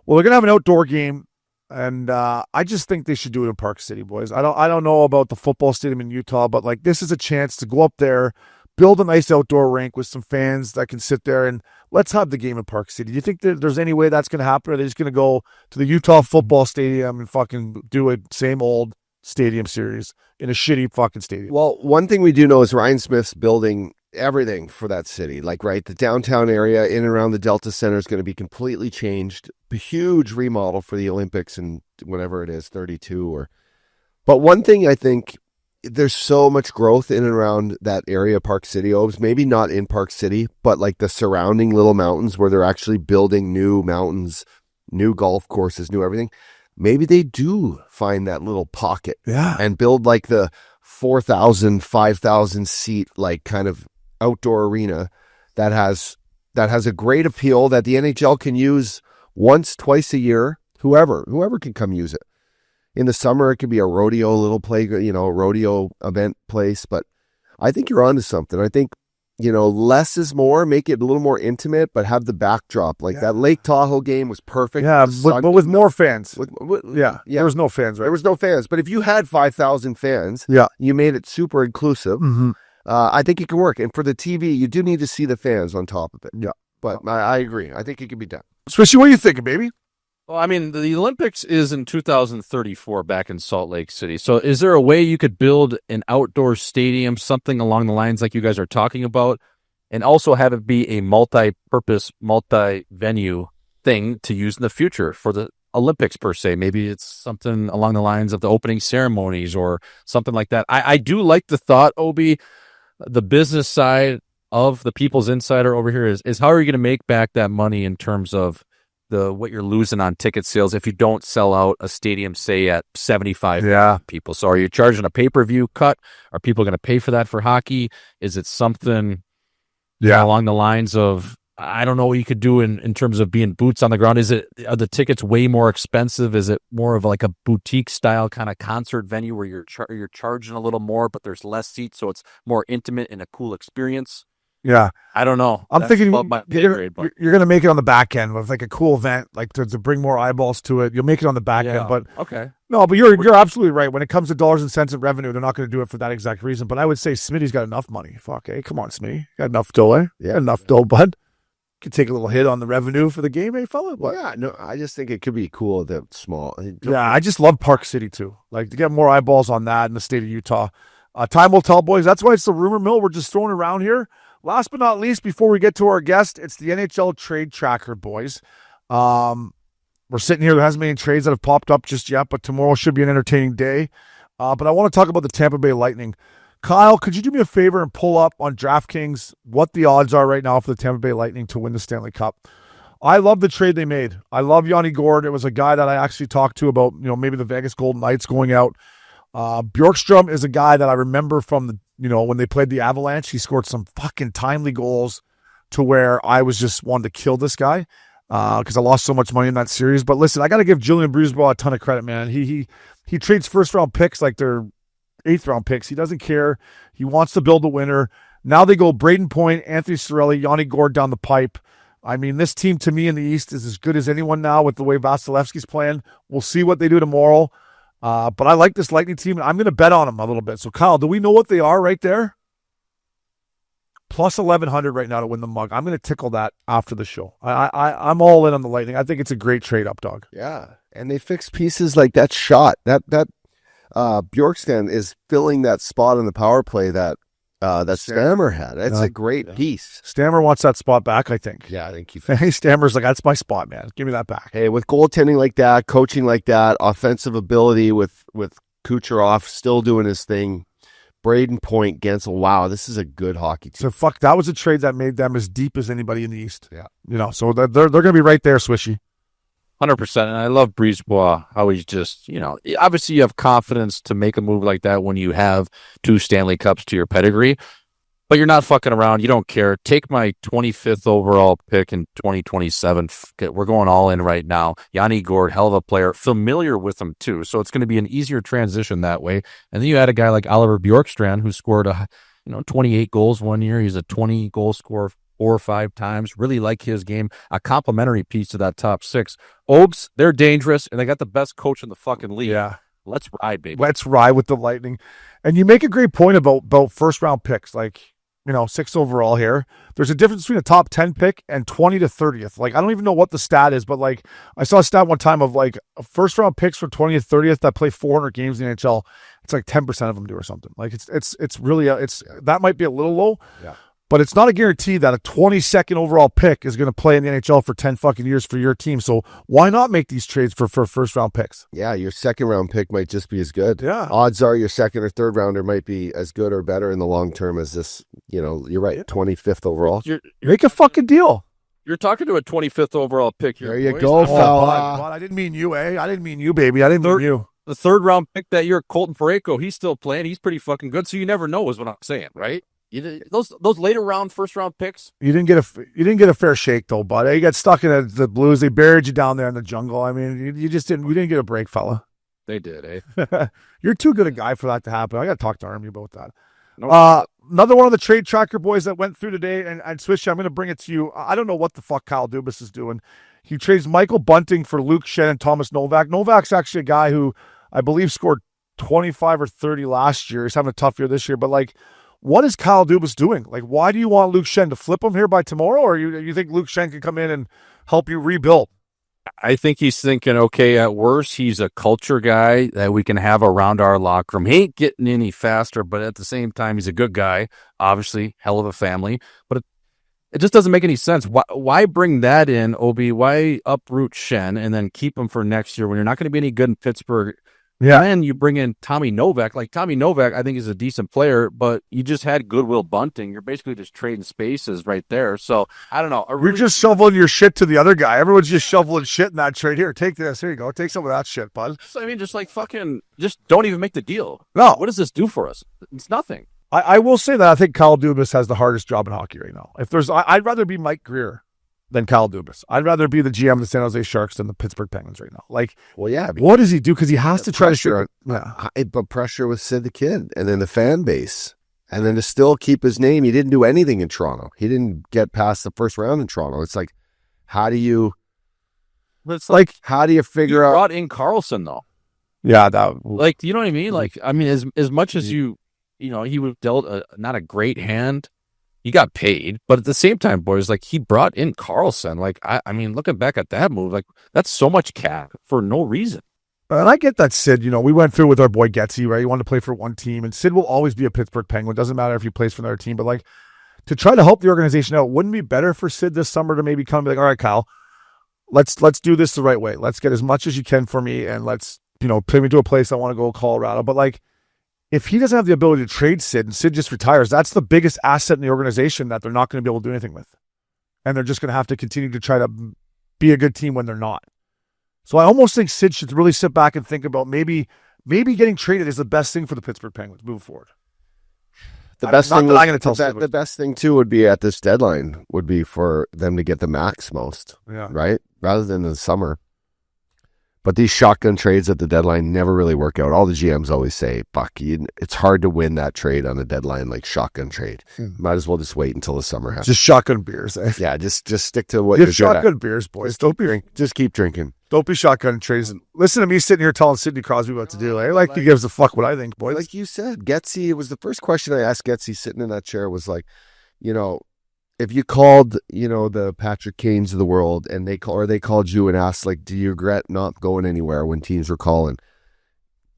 S3: Well, they're going to have an outdoor game. And I just think they should do it in Park City, boys. I don't know about the football stadium in Utah, but like this is a chance to go up there, build a nice outdoor rink with some fans that can sit there, and let's have the game in Park City. Do you think that there's any way that's going to happen? Or are they just going to go to the Utah football stadium and fucking do a same old stadium series in a shitty fucking stadium?
S7: Well, one thing we do know is Ryan Smith's building everything for that city. Like, right, the downtown area in and around the Delta Center is going to be completely changed. A huge remodel for the Olympics and whatever it is, 32 . But one thing I think, there's so much growth in and around that area, Park City, Obes. Maybe not in Park City, but like the surrounding little mountains where they're actually building new mountains, new golf courses, new everything. Maybe they do find that little pocket and build like the 4,000, 5,000 seat, like kind of outdoor arena that has a great appeal that the NHL can use once, twice a year. Whoever can come use it. In the summer, it could be a rodeo, little play, a rodeo event place. But I think you're onto something. I think, less is more. Make it a little more intimate, but have the backdrop. Like that Lake Tahoe game was perfect.
S3: Yeah, but with more fans.
S7: There
S3: was no fans, right?
S7: There was no fans. But if you had 5,000 fans, you made it super inclusive.
S3: Mm-hmm.
S7: I think it can work. And for the TV, you do need to see the fans on top of it. Yeah. But I agree. I think it can be done.
S3: Swishy, what are you thinking, baby?
S8: Well, I mean, the Olympics is in 2034 back in Salt Lake City. So is there a way you could build an outdoor stadium, something along the lines like you guys are talking about, and also have it be a multi-purpose, multi-venue thing to use in the future for the Olympics per se? Maybe it's something along the lines of the opening ceremonies or something like that. I do like the thought, Obi. The business side of the People's Insider over here is how are you going to make back that money in terms of what you're losing on ticket sales if you don't sell out a stadium, say at 75 people? So are you charging a pay-per-view cut? Are people going to pay for that for hockey? Is it something along the lines of, I don't know what you could do in terms of being boots on the ground? Are the tickets way more expensive? Is it more of like a boutique style kind of concert venue where you're charging a little more, but there's less seats, so it's more intimate and a cool experience?
S3: Yeah.
S8: I don't know.
S3: I'm thinking you're
S8: grade,
S3: going to make it on the back end with like a cool event, like to bring more eyeballs to it. You'll make it on the back end, but
S8: okay.
S3: No, but you're absolutely right. When it comes to dollars and cents of revenue, they're not going to do it for that exact reason. But I would say Smitty's got enough money. Fuck, come on, Smitty. Got enough dough, eh? Yeah, enough dough, bud. could take a little hit on the revenue for the game, eh, fella? What?
S7: Yeah, no, I just think it could be cool that small.
S3: Yeah, I just love Park City too. Like to get more eyeballs on that in the state of Utah. Time will tell, boys. That's why it's the rumor mill. We're just throwing around here. Last but not least, before we get to our guest, it's the NHL trade tracker, boys. We're sitting here. There hasn't been any trades that have popped up just yet, but tomorrow should be an entertaining day. But I want to talk about the Tampa Bay Lightning. Kyle, could you do me a favor and pull up on DraftKings what the odds are right now for the Tampa Bay Lightning to win the Stanley Cup? I love the trade they made. I love Yanni Gourde. It was a guy that I actually talked to about, maybe the Vegas Golden Knights going out. Bjorkstrom is a guy that I remember from the, when they played the Avalanche. He scored some fucking timely goals to where I was just wanting to kill this guy because I lost so much money in that series. But listen, I got to give Julian Brisebois a ton of credit, man. He trades first-round picks like they're eighth-round picks. He doesn't care. He wants to build a winner. Now they go Braden Point, Anthony Cirelli, Yanni Gourde down the pipe. I mean, this team to me in the East is as good as anyone now with the way Vasilevsky's playing. We'll see what they do tomorrow. But I like this Lightning team, and I'm going to bet on them a little bit. So, Kyle, do we know what they are right there? Plus 1,100 right now to win the mug. I'm going to tickle that after the show. I'm all in on the Lightning. I think it's a great trade-up, dog.
S7: Yeah, and they fix pieces like that shot. That Bjorkstrand is filling that spot in the power play that Stammer had. It's a great piece.
S3: Stammer wants that spot back, I think.
S7: Yeah, I think he.
S3: Hey, Stammer's like, that's my spot, man. Give me that back.
S7: Hey, with goaltending like that, coaching like that, offensive ability with Kucherov still doing his thing, Braden Point, Gensel. Wow, this is a good hockey team.
S3: So that was a trade that made them as deep as anybody in the East. Yeah, so they're going to be right there, Swishy.
S8: 100%. And I love Brisebois, how he's just, obviously you have confidence to make a move like that when you have 2 Stanley Cups to your pedigree, but you're not fucking around. You don't care. Take my 25th overall pick in 2027. We're going all in right now. Yanni Gourde, hell of a player, familiar with him too. So it's going to be an easier transition that way. And then you had a guy like Oliver Bjorkstrand who scored 28 goals one year. He's a 20-goal scorer 4 or 5 times. Really like his game. A complimentary piece to that top 6. Oaks, they're dangerous, and they got the best coach in the fucking league.
S3: Yeah.
S8: Let's ride, baby.
S3: Let's ride with the Lightning. And you make a great point about first-round picks, like, 6 overall here. There's a difference between a top 10 pick and 20 to 30th. Like, I don't even know what the stat is, but, like, I saw a stat one time of, like, first-round picks from 20th, 30th that play 400 games in the NHL. It's like 10% of them do or something. Like, it's really, that might be a little low.
S7: Yeah.
S3: But it's not a guarantee that a 22nd overall pick is going to play in the NHL for 10 fucking years for your team. So why not make these trades for first round picks?
S7: Yeah, your second round pick might just be as good.
S3: Yeah.
S7: Odds are your second or third rounder might be as good or better in the long term as this, you're right, 25th overall.
S3: Make a fucking deal.
S8: You're talking to a 25th overall pick here.
S7: There you
S8: boys.
S7: go, fella.
S3: Bud, I didn't mean you, eh? I didn't mean you, baby. I didn't mean you.
S8: The 3rd round pick that year, Colton Parayko, he's still playing. He's pretty fucking good. So you never know is what I'm saying, right? Those later round, first round picks.
S3: You didn't get a fair shake though, bud. You got stuck in the Blues. They buried you down there in the jungle. I mean, you just didn't. We didn't get a break, fella.
S8: They did, eh?
S3: You're too good a guy for that to happen. I got to talk to Army about that.
S8: Nope.
S3: Another one of the trade tracker boys that went through today, and Swishy, I'm going to bring it to you. I don't know what the fuck Kyle Dubas is doing. He trades Michael Bunting for Luke Schenn and Thomas Novak. Novak's actually a guy who I believe scored 25 or 30 last year. He's having a tough year this year, but like, what is Kyle Dubas doing? Like, why do you want Luke Schenn to flip him here by tomorrow, or you think Luke Schenn can come in and help you rebuild?
S8: I think he's thinking, okay, at worst, he's a culture guy that we can have around our locker room. He ain't getting any faster, but at the same time, he's a good guy. Obviously, hell of a family. But it just doesn't make any sense. Why bring that in, Obi? Why uproot Schenn and then keep him for next year when you're not going to be any good in Pittsburgh?
S3: Yeah.
S8: And you bring in Tommy Novak. Like, Tommy Novak, I think, is a decent player, but you just had Goodwill Bunting. You're basically just trading spaces right there. So, I don't know.
S3: You're just shoveling your shit to the other guy. Everyone's just shoveling shit in that trade. Here, take this. Here you go. Take some of that shit, bud.
S8: So, I mean, just like fucking, just don't even make the deal.
S3: No.
S8: What does this do for us? It's nothing.
S3: I will say that I think Kyle Dubas has the hardest job in hockey right now. I'd rather be Mike Greer than Kyle Dubas. I'd rather be the GM of the San Jose Sharks than the Pittsburgh Penguins right now. Like,
S7: well, yeah.
S3: What does he do? Because he has to try to
S7: but pressure with Sid the Kid, and then the fan base, and then to still keep his name. He didn't do anything in Toronto. He didn't get past the first round in Toronto. It's like, how do you figure out?
S8: Brought in Carlson though.
S3: Yeah,
S8: you know what I mean? Like, I mean, as much as he was dealt not a great hand he got paid, but at the same time, boys, like he brought in Carlson. Like I mean, looking back at that move, like that's so much cap for no reason.
S3: And I get that, Sid. You know, we went through with our boy Getsy, right? He wanted to play for one team, and Sid will always be a Pittsburgh Penguin. Doesn't matter if he plays for another team, but like to try to help the organization out, wouldn't it be better for Sid this summer to maybe come and be like, all right, Kyle, let's do this the right way. Let's get as much as you can for me, and let's, you know, put me to a place I want to go, Colorado. But like, if he doesn't have the ability to trade Sid and Sid just retires, that's the biggest asset in the organization that they're not going to be able to do anything with. And they're just going to have to continue to try to be a good team when they're not. So I almost think Sid should really sit back and think about maybe getting traded is the best thing for the Pittsburgh Penguins moving forward.
S7: The best
S3: Not
S7: thing
S3: that I'm going to tell Sid.
S7: the best thing too would be at this deadline would be for them to get the max most,
S3: Yeah.
S7: right? Rather than in the summer. But these shotgun trades at the deadline never really work out. All the GMs always say, "Buck, it's hard to win that trade on the deadline, like shotgun trade. Might as well just wait until the summer happens."
S3: Just shotgun beers. Eh?
S7: Yeah, just stick to what
S3: Yeah,
S7: you're good
S3: shotgun
S7: at.
S3: beers, boys.
S7: Just keep drinking.
S3: Don't be shotgun trades. Listen to me sitting here telling Sidney Crosby what to do. Like he gives a fuck what I think, boys.
S7: Like you said, Getsy, it was the first question I asked Getsy sitting in that chair was like, you know, if you called, you know, the Patrick Kanes of the world and they called you and asked, like, do you regret not going anywhere when teams were calling?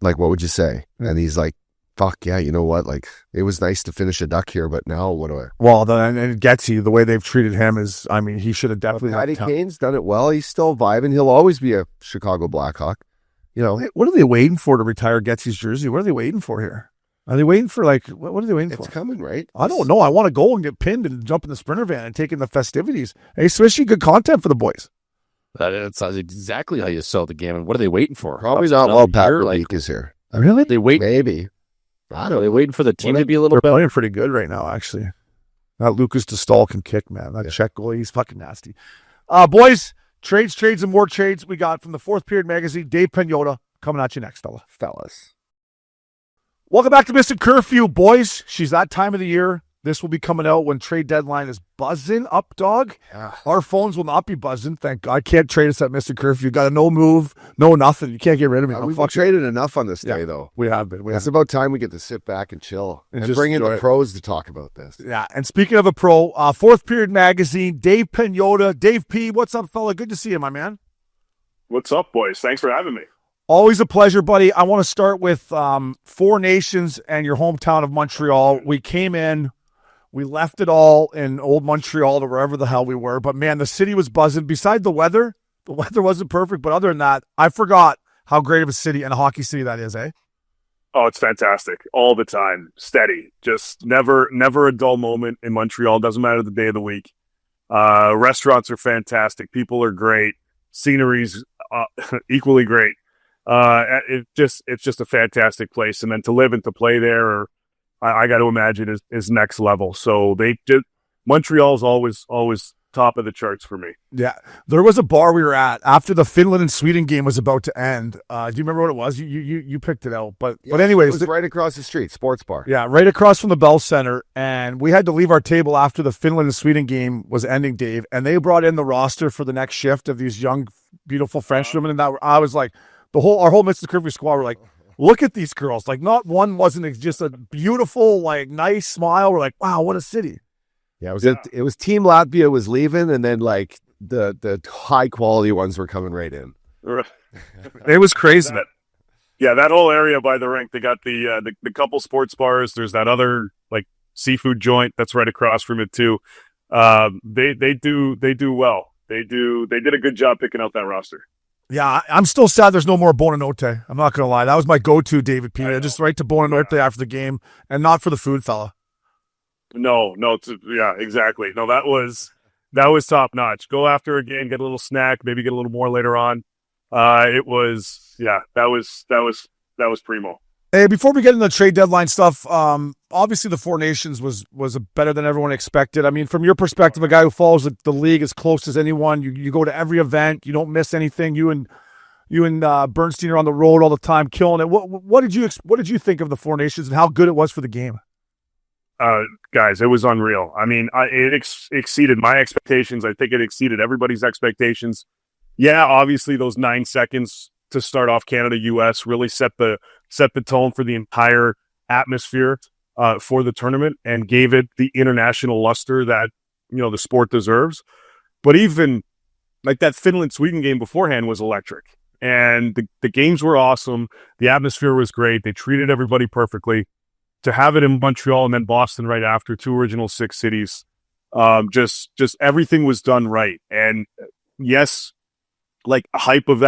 S7: Like, what would you say? And he's like, fuck yeah, you know what? Like, it was nice to finish a Duck here, but now what do I?
S3: Well, and Getsy, the way they've treated him is, I mean, he should have definitely.
S7: Patty Kane's done it well. He's still vibing. He'll always be a Chicago Blackhawk. You know,
S3: Hey, what are they waiting for to retire Getsy's jersey? What are they waiting for here? Are they waiting for like what are they waiting
S7: it's
S3: for?
S7: coming, right?
S3: I don't know. I want to go and get pinned and jump in the Sprinter van and take in the festivities. Hey, Swishy, good content for the boys.
S8: That's exactly how you sell the game. And what are they waiting for?
S7: Probably not while Pat Verbeek is here.
S3: Really?
S8: They wait.
S7: Maybe.
S8: I don't know. They waiting for the team
S3: Well,
S8: to be a little
S3: They're
S8: bit.
S3: playing pretty good right now, actually. That Lucas DeStall can kick, man. That Czech goalie, he's fucking nasty. Boys, trades, and more trades we got from the Fourth Period Magazine. Dave Pagnotta coming at you next, fellas. Welcome back to Missin Curfew, boys. She's that time of the year. This will be coming out when trade deadline is buzzing up, dog.
S7: Yeah.
S3: Our phones will not be buzzing. Thank God. Can't trade us at Missin Curfew. You got a no move, no nothing. You can't get rid of me. I'm
S7: We've
S3: fucking-
S7: traded enough on this day, though.
S3: We have been.
S7: It's about time we get to sit back and chill and
S3: just
S7: bring in
S3: enjoy
S7: the
S3: it.
S7: pros to talk about this.
S3: Yeah, and speaking of a pro, Fourth Period Magazine, Dave Pagnotta. Dave P., what's up, fella? Good to see you, my man.
S1: What's up, boys? Thanks for having me.
S3: Always a pleasure, buddy. I want to start with Four Nations and your hometown of Montreal. We came in, we left it all in old Montreal to wherever the hell we were. But, man, the city was buzzing. Besides the weather wasn't perfect. But other than that, I forgot how great of a city and a hockey city that is, eh?
S1: Oh, it's fantastic. All the time. Steady. Just never a dull moment in Montreal. Doesn't matter the day of the week. Restaurants are fantastic. People are great. Scenery's equally great. It's just a fantastic place. And then to live and to play there, I got to imagine is next level. So Montreal's always top of the charts for me.
S3: Yeah. There was a bar we were at after the Finland and Sweden game was about to end. Do you remember what it was? You picked it out. But anyways.
S7: It was right across the street, sports bar.
S3: Yeah, right across from the Bell Center. And we had to leave our table after the Finland and Sweden game was ending, Dave. And they brought in the roster for the next shift of these young, beautiful French women. And that I was like, our whole Missin Curfew squad were like, look at these girls. Like, not one wasn't just a beautiful, like, nice smile. We're like, wow, what a city.
S7: Yeah, it was Team Latvia was leaving, and then like the high quality ones were coming right in.
S3: It was crazy.
S1: That whole area by the rink, they got the couple sports bars. There's that other like seafood joint that's right across from it too. They do well. They did a good job picking out that roster.
S3: Yeah, I'm still sad there's no more Bonanotte. I'm not going to lie. That was my go-to, David P. Just right to Bonanotte after the game, and not for the food, fella.
S1: No, exactly. No, that was top notch. Go after again, get a little snack, maybe get a little more later on. That was primo.
S3: Hey, before we get into the trade deadline stuff, obviously the Four Nations was better than everyone expected. I mean, from your perspective, a guy who follows the league as close as anyone, you go to every event, you don't miss anything. You and Bernstein are on the road all the time, killing it. What did you think of the Four Nations and how good it was for the game?
S1: Guys, it was unreal. I mean, it exceeded my expectations. I think it exceeded everybody's expectations. Yeah, obviously those 9 seconds to start off Canada-US really set the tone for the entire atmosphere. for the tournament and gave it the international luster that, the sport deserves. But even like that Finland-Sweden game beforehand was electric. And the games were awesome. The atmosphere was great. They treated everybody perfectly. To have it in Montreal and then Boston right after, two original six cities, just everything was done right. And yes, like hype of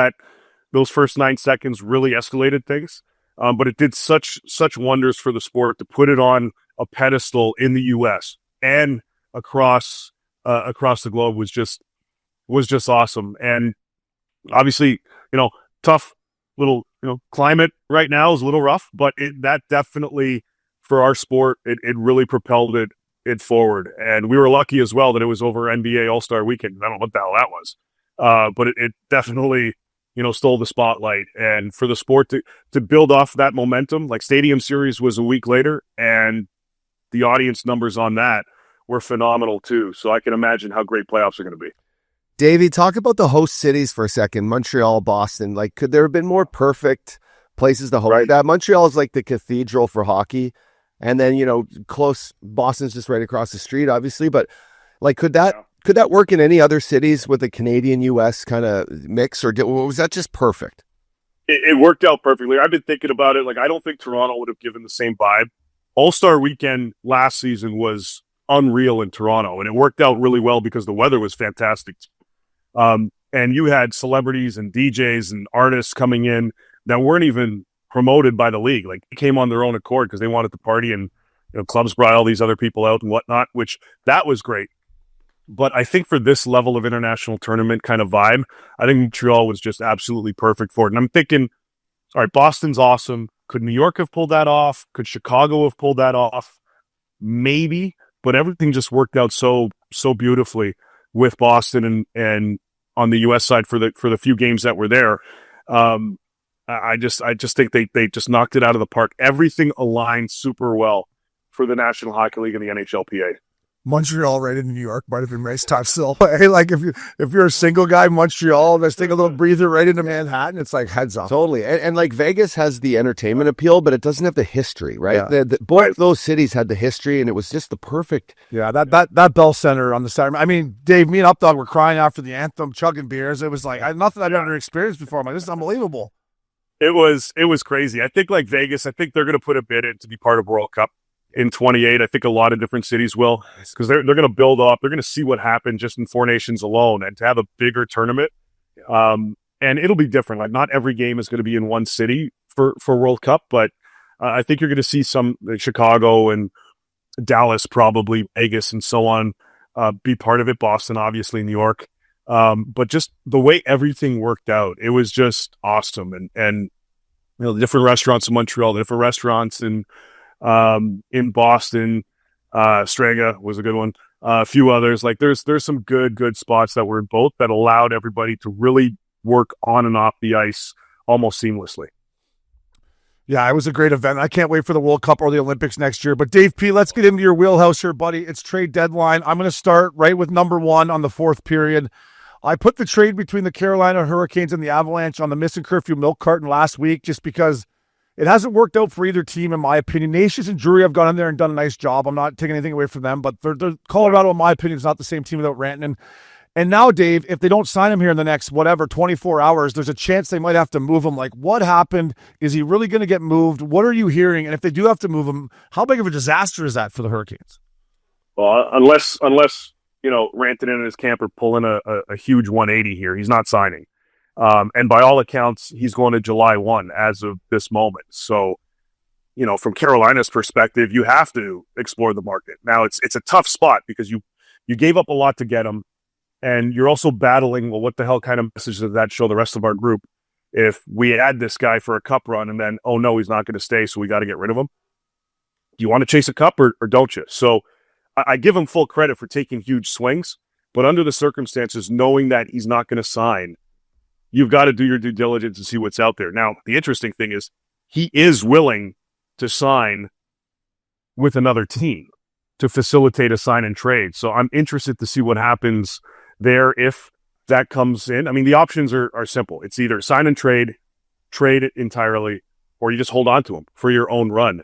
S1: those first 9 seconds really escalated things. But it did such wonders for the sport to put it on a pedestal in the U.S. and across the globe was just awesome. And obviously, tough little, climate right now is a little rough, but that definitely for our sport, it really propelled it forward. And we were lucky as well that it was over NBA All-Star Weekend. I don't know what the hell that was, but it definitely, stole the spotlight. And for the sport to build off that momentum, like Stadium Series was a week later, and the audience numbers on that were phenomenal too. So I can imagine how great playoffs are going to be.
S7: Davey, talk about the host cities for a second. Montreal, Boston. Like, could there have been more perfect places to host that? Montreal is like the cathedral for hockey. And then, close, Boston's just right across the street, obviously. But like, could that work in any other cities with a Canadian-U.S. kind of mix, or was that just perfect?
S1: It worked out perfectly. I've been thinking about it. Like, I don't think Toronto would have given the same vibe. All-Star Weekend last season was unreal in Toronto, and it worked out really well because the weather was fantastic. And you had celebrities and DJs and artists coming in that weren't even promoted by the league. Like, they came on their own accord because they wanted to party, and clubs brought all these other people out and whatnot, which that was great. But I think for this level of international tournament kind of vibe, I think Montreal was just absolutely perfect for it. And I'm thinking, all right, Boston's awesome. Could New York have pulled that off? Could Chicago have pulled that off? Maybe, but everything just worked out so beautifully with Boston and on the U.S. side for the few games that were there. I just think they just knocked it out of the park. Everything aligned super well for the National Hockey League and the NHLPA.
S3: Montreal right in New York might have been nice top still. Hey, like if you're a single guy, Montreal, let's take a little breather right into Manhattan. It's like heads up.
S7: Totally. And like Vegas has the entertainment appeal, but it doesn't have the history, right?
S3: Yeah.
S7: Both those cities had the history, and it was just the perfect.
S3: Yeah, that Bell Center on the side. I mean, Dave, me and Updog were crying after the anthem, chugging beers. It was like nothing I'd ever experienced before. I'm like, this is unbelievable.
S1: It was crazy. I think like Vegas, I think they're going to put a bid in to be part of World Cup in 28. I think a lot of different cities will, because they're going to build up. They're going to see what happened just in Four Nations alone, and to have a bigger tournament. And it'll be different. Like, not every game is going to be in one city for World Cup, but I think you're going to see some like Chicago and Dallas, probably Vegas and so on, be part of it. Boston, obviously, New York. But just the way everything worked out, it was just awesome. And the different restaurants in Montreal, the different restaurants in Boston, Strega was a good one. A few others. Like, there's some good spots that were in both that allowed everybody to really work on and off the ice almost seamlessly.
S3: Yeah, it was a great event. I can't wait for the World Cup or the Olympics next year. But Dave P., let's get into your wheelhouse here, buddy. It's trade deadline. I'm going to start right with number one on the fourth period. I put the trade between the Carolina Hurricanes and the Avalanche on the Missin Curfew milk carton last week just because it hasn't worked out for either team, in my opinion. Nations and Drury have gone in there and done a nice job. I'm not taking anything away from them, but Colorado, in my opinion, is not the same team without Rantanen. And now, Dave, if they don't sign him here in the next, 24 hours, there's a chance they might have to move him. Like, what happened? Is he really going to get moved? What are you hearing? And if they do have to move him, how big of a disaster is that for the Hurricanes?
S1: Well, unless Rantanen and his camp are pulling a huge 180 here, he's not signing. And by all accounts, he's going to July 1 as of this moment. So, from Carolina's perspective, you have to explore the market. Now, it's a tough spot because you gave up a lot to get him, and you're also battling, well, what the hell kind of message does that show the rest of our group if we add this guy for a cup run and then, oh, no, he's not going to stay, so we got to get rid of him? Do you want to chase a cup or don't you? So I give him full credit for taking huge swings, but under the circumstances, knowing that he's not going to sign, you've got to do your due diligence and see what's out there. Now, the interesting thing is he is willing to sign with another team to facilitate a sign and trade. So I'm interested to see what happens there if that comes in. I mean, the options are simple. It's either sign and trade it entirely, or you just hold on to him for your own run.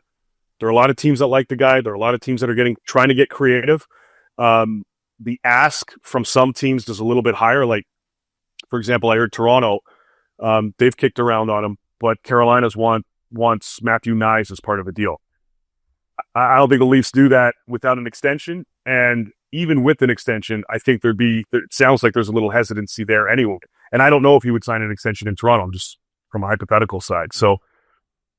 S1: There are a lot of teams that like the guy. There are a lot of teams that are trying to get creative. The ask from some teams is a little bit higher. Like, for example, I heard Toronto, they've kicked around on him, but Carolina's wants Matthew Nyes as part of a deal. I don't think the Leafs do that without an extension. And even with an extension, I think it sounds like there's a little hesitancy there anyway. And I don't know if he would sign an extension in Toronto, just from a hypothetical side. So,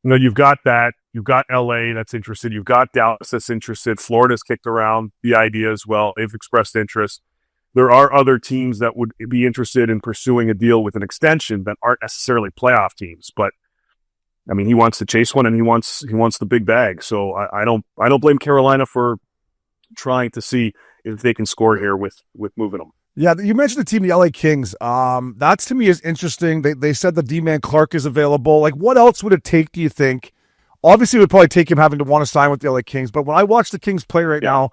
S1: you've got that. You've got LA that's interested. You've got Dallas that's interested. Florida's kicked around the idea as well. They've expressed interest. There are other teams that would be interested in pursuing a deal with an extension that aren't necessarily playoff teams. But I mean, he wants to chase one, and he wants the big bag. So I don't blame Carolina for trying to see if they can score here with moving them.
S3: Yeah, you mentioned the team, the LA Kings. That's to me is interesting. They said the D-Man Clark is available. Like, what else would it take, do you think? Obviously, it would probably take him having to want to sign with the LA Kings. But when I watch the Kings play right now,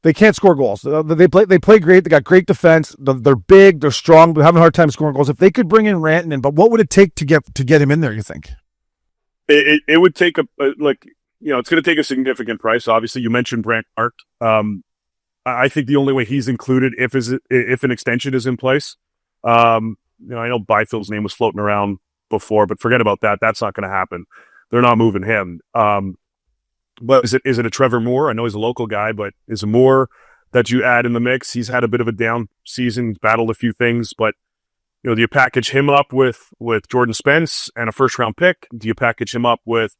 S3: they can't score goals. They play great. They got great defense. They're big. They're strong. They're having a hard time scoring goals. If they could bring in Rantanen, but what would it take to get him in there, you think?
S1: It would take it's going to take a significant price. Obviously, you mentioned Brandt Clark. I think the only way he's included if an extension is in place. I know Byfield's name was floating around before, but forget about that. That's not going to happen. They're not moving him. But is it a Trevor Moore? I know he's a local guy, but is a Moore that you add in the mix? He's had a bit of a down season. He's battled a few things, but do you package him up with Jordan Spence and a first-round pick? Do you package him up with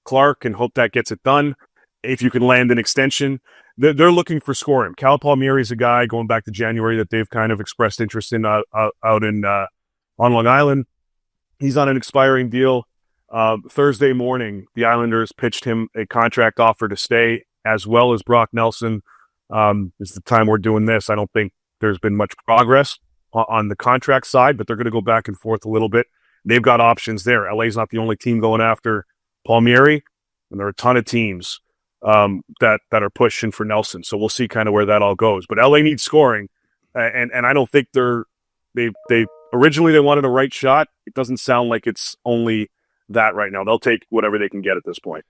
S1: Clark and hope that gets it done? If you can land an extension, they're looking for scoring. Cal Palmieri is a guy going back to January that they've kind of expressed interest in out in on Long Island. He's on an expiring deal. Thursday morning, the Islanders pitched him a contract offer to stay, as well as Brock Nelson. It's the time we're doing this. I don't think there's been much progress on the contract side, but they're going to go back and forth a little bit. They've got options there. LA's not the only team going after Palmieri, and there are a ton of teams that are pushing for Nelson. So we'll see kind of where that all goes. But LA needs scoring, and I don't think they originally they wanted a right shot. It doesn't sound like it's only that right now. They'll take whatever they can get at this point.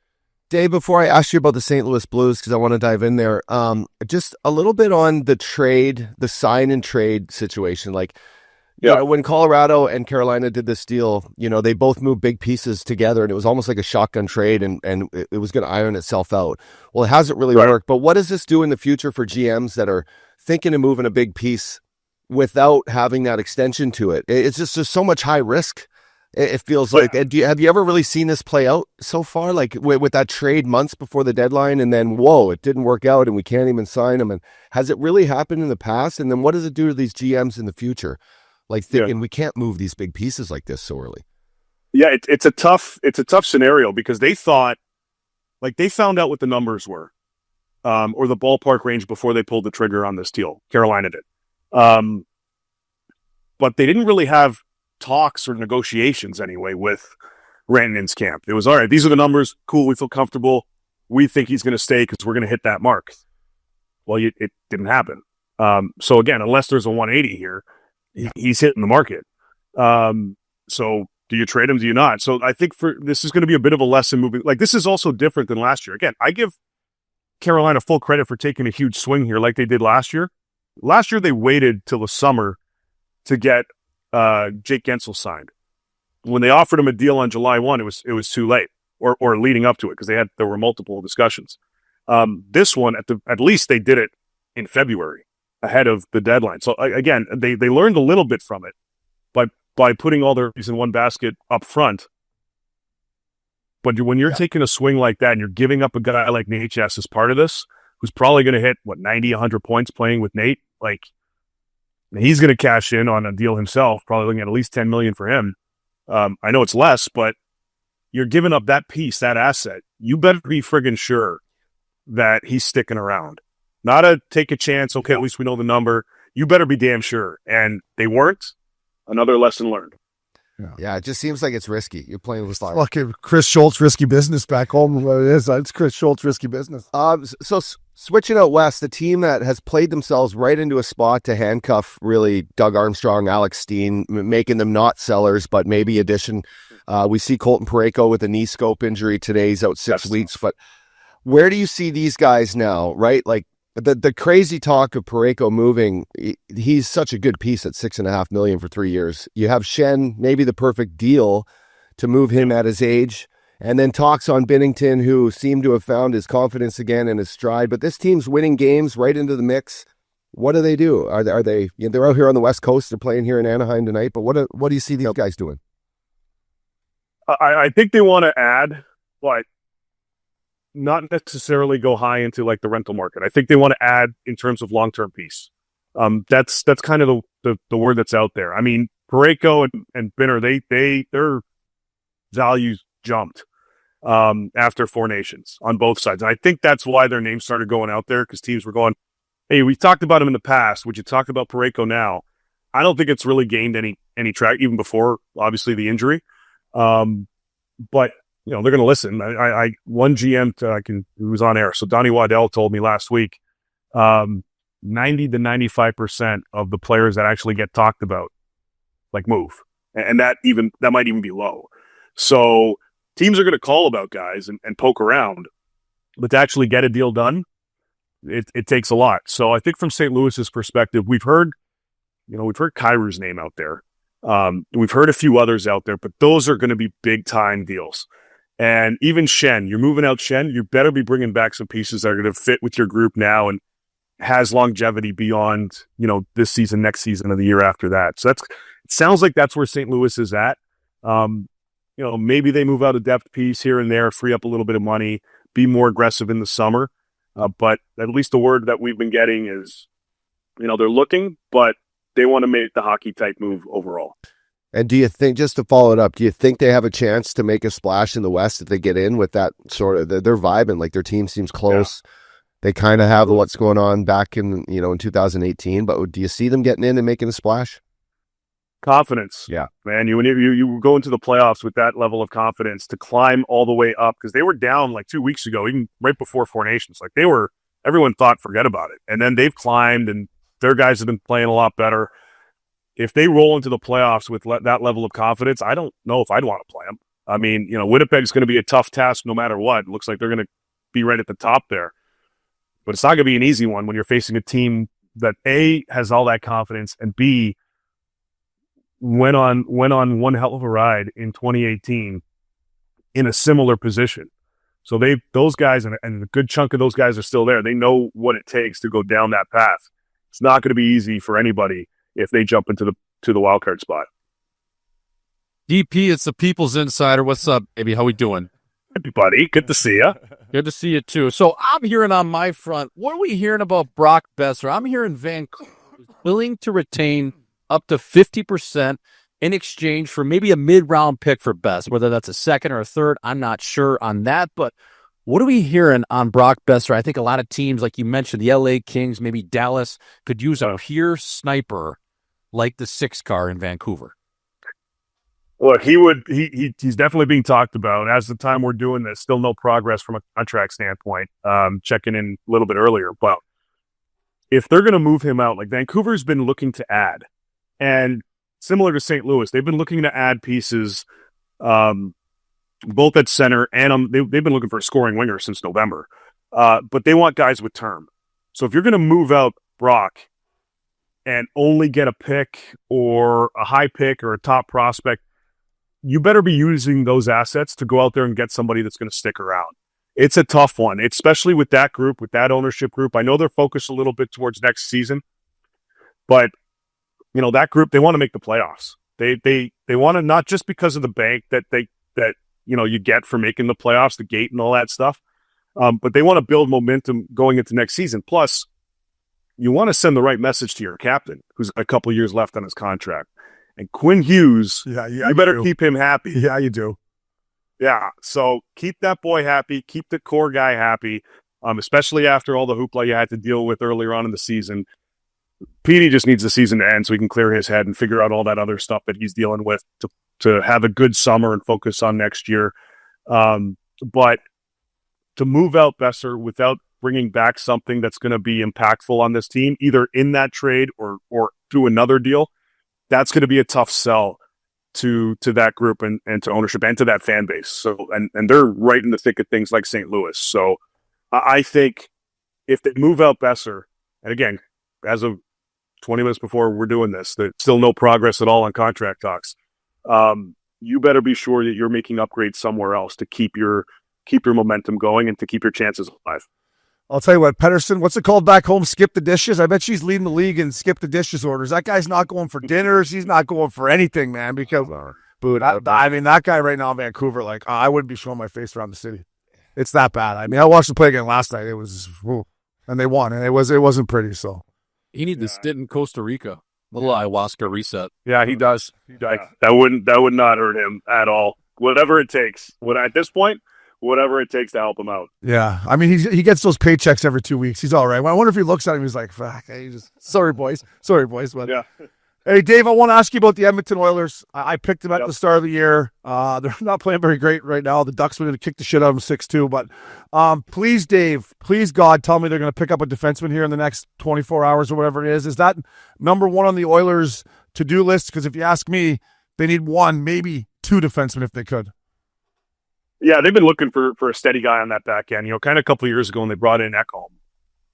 S7: Dave, before I ask you about the St. Louis Blues, because I want to dive in there, just a little bit on the sign and trade situation. Like, when Colorado and Carolina did this deal, they both moved big pieces together, and it was almost like a shotgun trade, and it was going to iron itself out. Well, it hasn't really worked, but what does this do in the future for GMs that are thinking of moving a big piece without having that extension to it? It's just there's so much high risk. It feels like. Have you ever really seen this play out so far? Like with that trade months before the deadline, and then it didn't work out, and we can't even sign them. And has it really happened in the past? And then what does it do to these GMs in the future? Like thinking we can't move these big pieces like this so early.
S1: Yeah, it's a tough scenario because they thought, like, they found out what the numbers were, or the ballpark range before they pulled the trigger on this deal. Carolina did, but they didn't really have talks or negotiations anyway with Rantanen's camp. It was, all right, these are the numbers. Cool, we feel comfortable. We think he's going to stay because we're going to hit that mark. Well, it didn't happen. So again, unless there's a 180 here, he's hitting the market. So do you trade him? Do you not? So I think this is going to be a bit of a lesson moving. Like, this is also different than last year. Again, I give Carolina full credit for taking a huge swing here like they did last year. Last year, they waited till the summer to get Jake Gensel signed. When they offered him a deal on July 1, it was too late, or leading up to it, because there were multiple discussions. This one, at least they did it in February, ahead of the deadline. So again, they learned a little bit from it by putting all their eggs in one basket up front. But when you're taking a swing like that and you're giving up a guy like Nate Chess as part of this, who's probably going to hit 90, 100 points playing with Nate, like, he's going to cash in on a deal himself, probably looking at least $10 million for him. I know it's less, but you're giving up that piece, that asset. You better be friggin' sure that he's sticking around. Not a take a chance. Okay, at least we know the number. You better be damn sure. And they weren't. Another lesson learned.
S7: Yeah, it just seems like it's risky. You're playing with fire.
S3: Fucking Chris Schultz, risky business back home. It's Chris Schultz, risky business.
S7: So switching out west, the team that has played themselves right into a spot to handcuff really Doug Armstrong, Alex Steen, making them not sellers, but maybe addition We see Colton Parayko with a knee scope injury today. He's out 6
S1: Yes.
S7: weeks. But where do you see these guys now, right? Like the crazy talk of Parayko moving, he's such a good piece at $6.5 million for 3 years. You have Shen, maybe the perfect deal to move him at his age. And then talks on Binnington, who seemed to have found his confidence again and his stride. But this team's winning games right into the mix. What do they do? Are they? They're out here on the West Coast. They're playing here in Anaheim tonight. But what do you see these guys doing?
S1: I think they want to add, but not necessarily go high into like the rental market. I think they want to add in terms of long-term piece. That's kind of the word that's out there. I mean, Parayko and Binner, their values jumped after Four Nations on both sides. And I think that's why their names started going out there, because teams were going, hey, we talked about him in the past. Would you talk about Parayko now? I don't think it's really gained any track, even before, obviously, the injury. But, they're going to listen. I one GM who was on air, so Donnie Waddell told me last week, 90 to 95% of the players that actually get talked about, like, move. And that might even be low. So teams are going to call about guys and poke around, but to actually get a deal done, it takes a lot. So I think from St. Louis's perspective, we've heard Kyrie's name out there. We've heard a few others out there, but those are going to be big time deals. And even Shen, you're moving out Shen, you better be bringing back some pieces that are going to fit with your group now and has longevity beyond, this season, next season, and the year after that. So it sounds like that's where St. Louis is at. Maybe they move out a depth piece here and there, free up a little bit of money, be more aggressive in the summer. But at least the word that we've been getting is, they're looking, but they want to make the hockey type move overall.
S7: And do you think, just to follow it up, do you think they have a chance to make a splash in the West if they get in with that sort of, they're vibing, like their team seems close. Yeah. They kind of have what's going on back in 2018, but do you see them getting in and making a splash?
S1: Confidence.
S7: Yeah.
S1: Man, you go into the playoffs with that level of confidence to climb all the way up, because they were down like 2 weeks ago, even right before Four Nations. Like everyone thought, forget about it. And then they've climbed and their guys have been playing a lot better. If they roll into the playoffs with that level of confidence, I don't know if I'd want to play them. I mean, Winnipeg's going to be a tough task no matter what. It looks like they're going to be right at the top there. But it's not going to be an easy one when you're facing a team that A, has all that confidence, and B, went on one hell of a ride in 2018 in a similar position. So those guys, and a good chunk of those guys are still there. They know what it takes to go down that path. It's not going to be easy for anybody if they jump into the wild card spot.
S8: DP, it's the People's Insider. What's up, baby? How we doing?
S1: Hey, buddy. Good to see you.
S8: Good to see you, too. So I'm hearing on my front, what are we hearing about Brock Besser? I'm hearing Vancouver willing to retain up to 50% in exchange for maybe a mid-round pick for Bess, whether that's a second or a third. I'm not sure on that, but what are we hearing on Brock Besser? I think a lot of teams, like you mentioned, the LA Kings, maybe Dallas, could use a pure sniper like the 6 car in Vancouver.
S1: Look, he's definitely being talked about. As the time we're doing this, still no progress from a contract standpoint. Checking in a little bit earlier, but if they're going to move him out, like Vancouver's been looking to add, and similar to St. Louis, they've been looking to add pieces, both at center and they've been looking for a scoring winger since November. But they want guys with term. So if you're going to move out Brock and only get a pick or a high pick or a top prospect, you better be using those assets to go out there and get somebody that's going to stick around. It's a tough one, especially with that group, with that ownership group. I know they're focused a little bit towards next season, but that group, they want to make the playoffs. They want to, not just because of the bank that you get for making the playoffs, the gate and all that stuff, but they want to build momentum going into next season. Plus, you want to send the right message to your captain, who's a couple years left on his contract. And Quinn Hughes, you better keep him happy.
S3: Yeah, you do.
S1: Yeah, so keep that boy happy, keep the core guy happy, especially after all the hoopla you had to deal with earlier on in the season. Petey just needs the season to end so he can clear his head and figure out all that other stuff that he's dealing with to have a good summer and focus on next year. But to move out Besser without bringing back something that's going to be impactful on this team, either in that trade or through another deal, that's going to be a tough sell to that group and to ownership and to that fan base. So and they're right in the thick of things like St. Louis. So I think if they move out Besser, and again, as of 20 minutes before we're doing this, there's still no progress at all on contract talks. You better be sure that you're making upgrades somewhere else to keep your momentum going and to keep your chances alive.
S3: I'll tell you what, Pedersen, what's it called back home? Skip the dishes. I bet she's leading the league in skip the dishes orders. That guy's not going for dinners. He's not going for anything, man. Because, I mean, that guy right now in Vancouver, like, I wouldn't be showing my face around the city. It's that bad. I mean, I watched them play again last night. It was, and they won, and it wasn't pretty. So
S8: He needs to stint in Costa Rica. Little ayahuasca reset.
S1: Yeah, he does. That would not hurt him at all. Whatever it takes. At this point, whatever it takes to help him out.
S3: yeah, I mean, he gets those paychecks every 2 weeks. He's all right. Well, I wonder if he looks at him. He's like, "Fuck, hey, sorry, boys." But
S1: Yeah.
S3: Hey, Dave, I want to ask you about the Edmonton Oilers. I picked them at the start of the year. They're not playing very great right now. The Ducks were going to kick the shit out of them 6-2. But please, Dave, please, God, tell me they're going to pick up a defenseman here in the next 24 hours or whatever it is. Is that number one on the Oilers' to-do list? Because if you ask me, they need one, maybe two defensemen if they could.
S1: Yeah, they've been looking for a steady guy on that back end. Kind of a couple of years ago when they brought in Ekholm.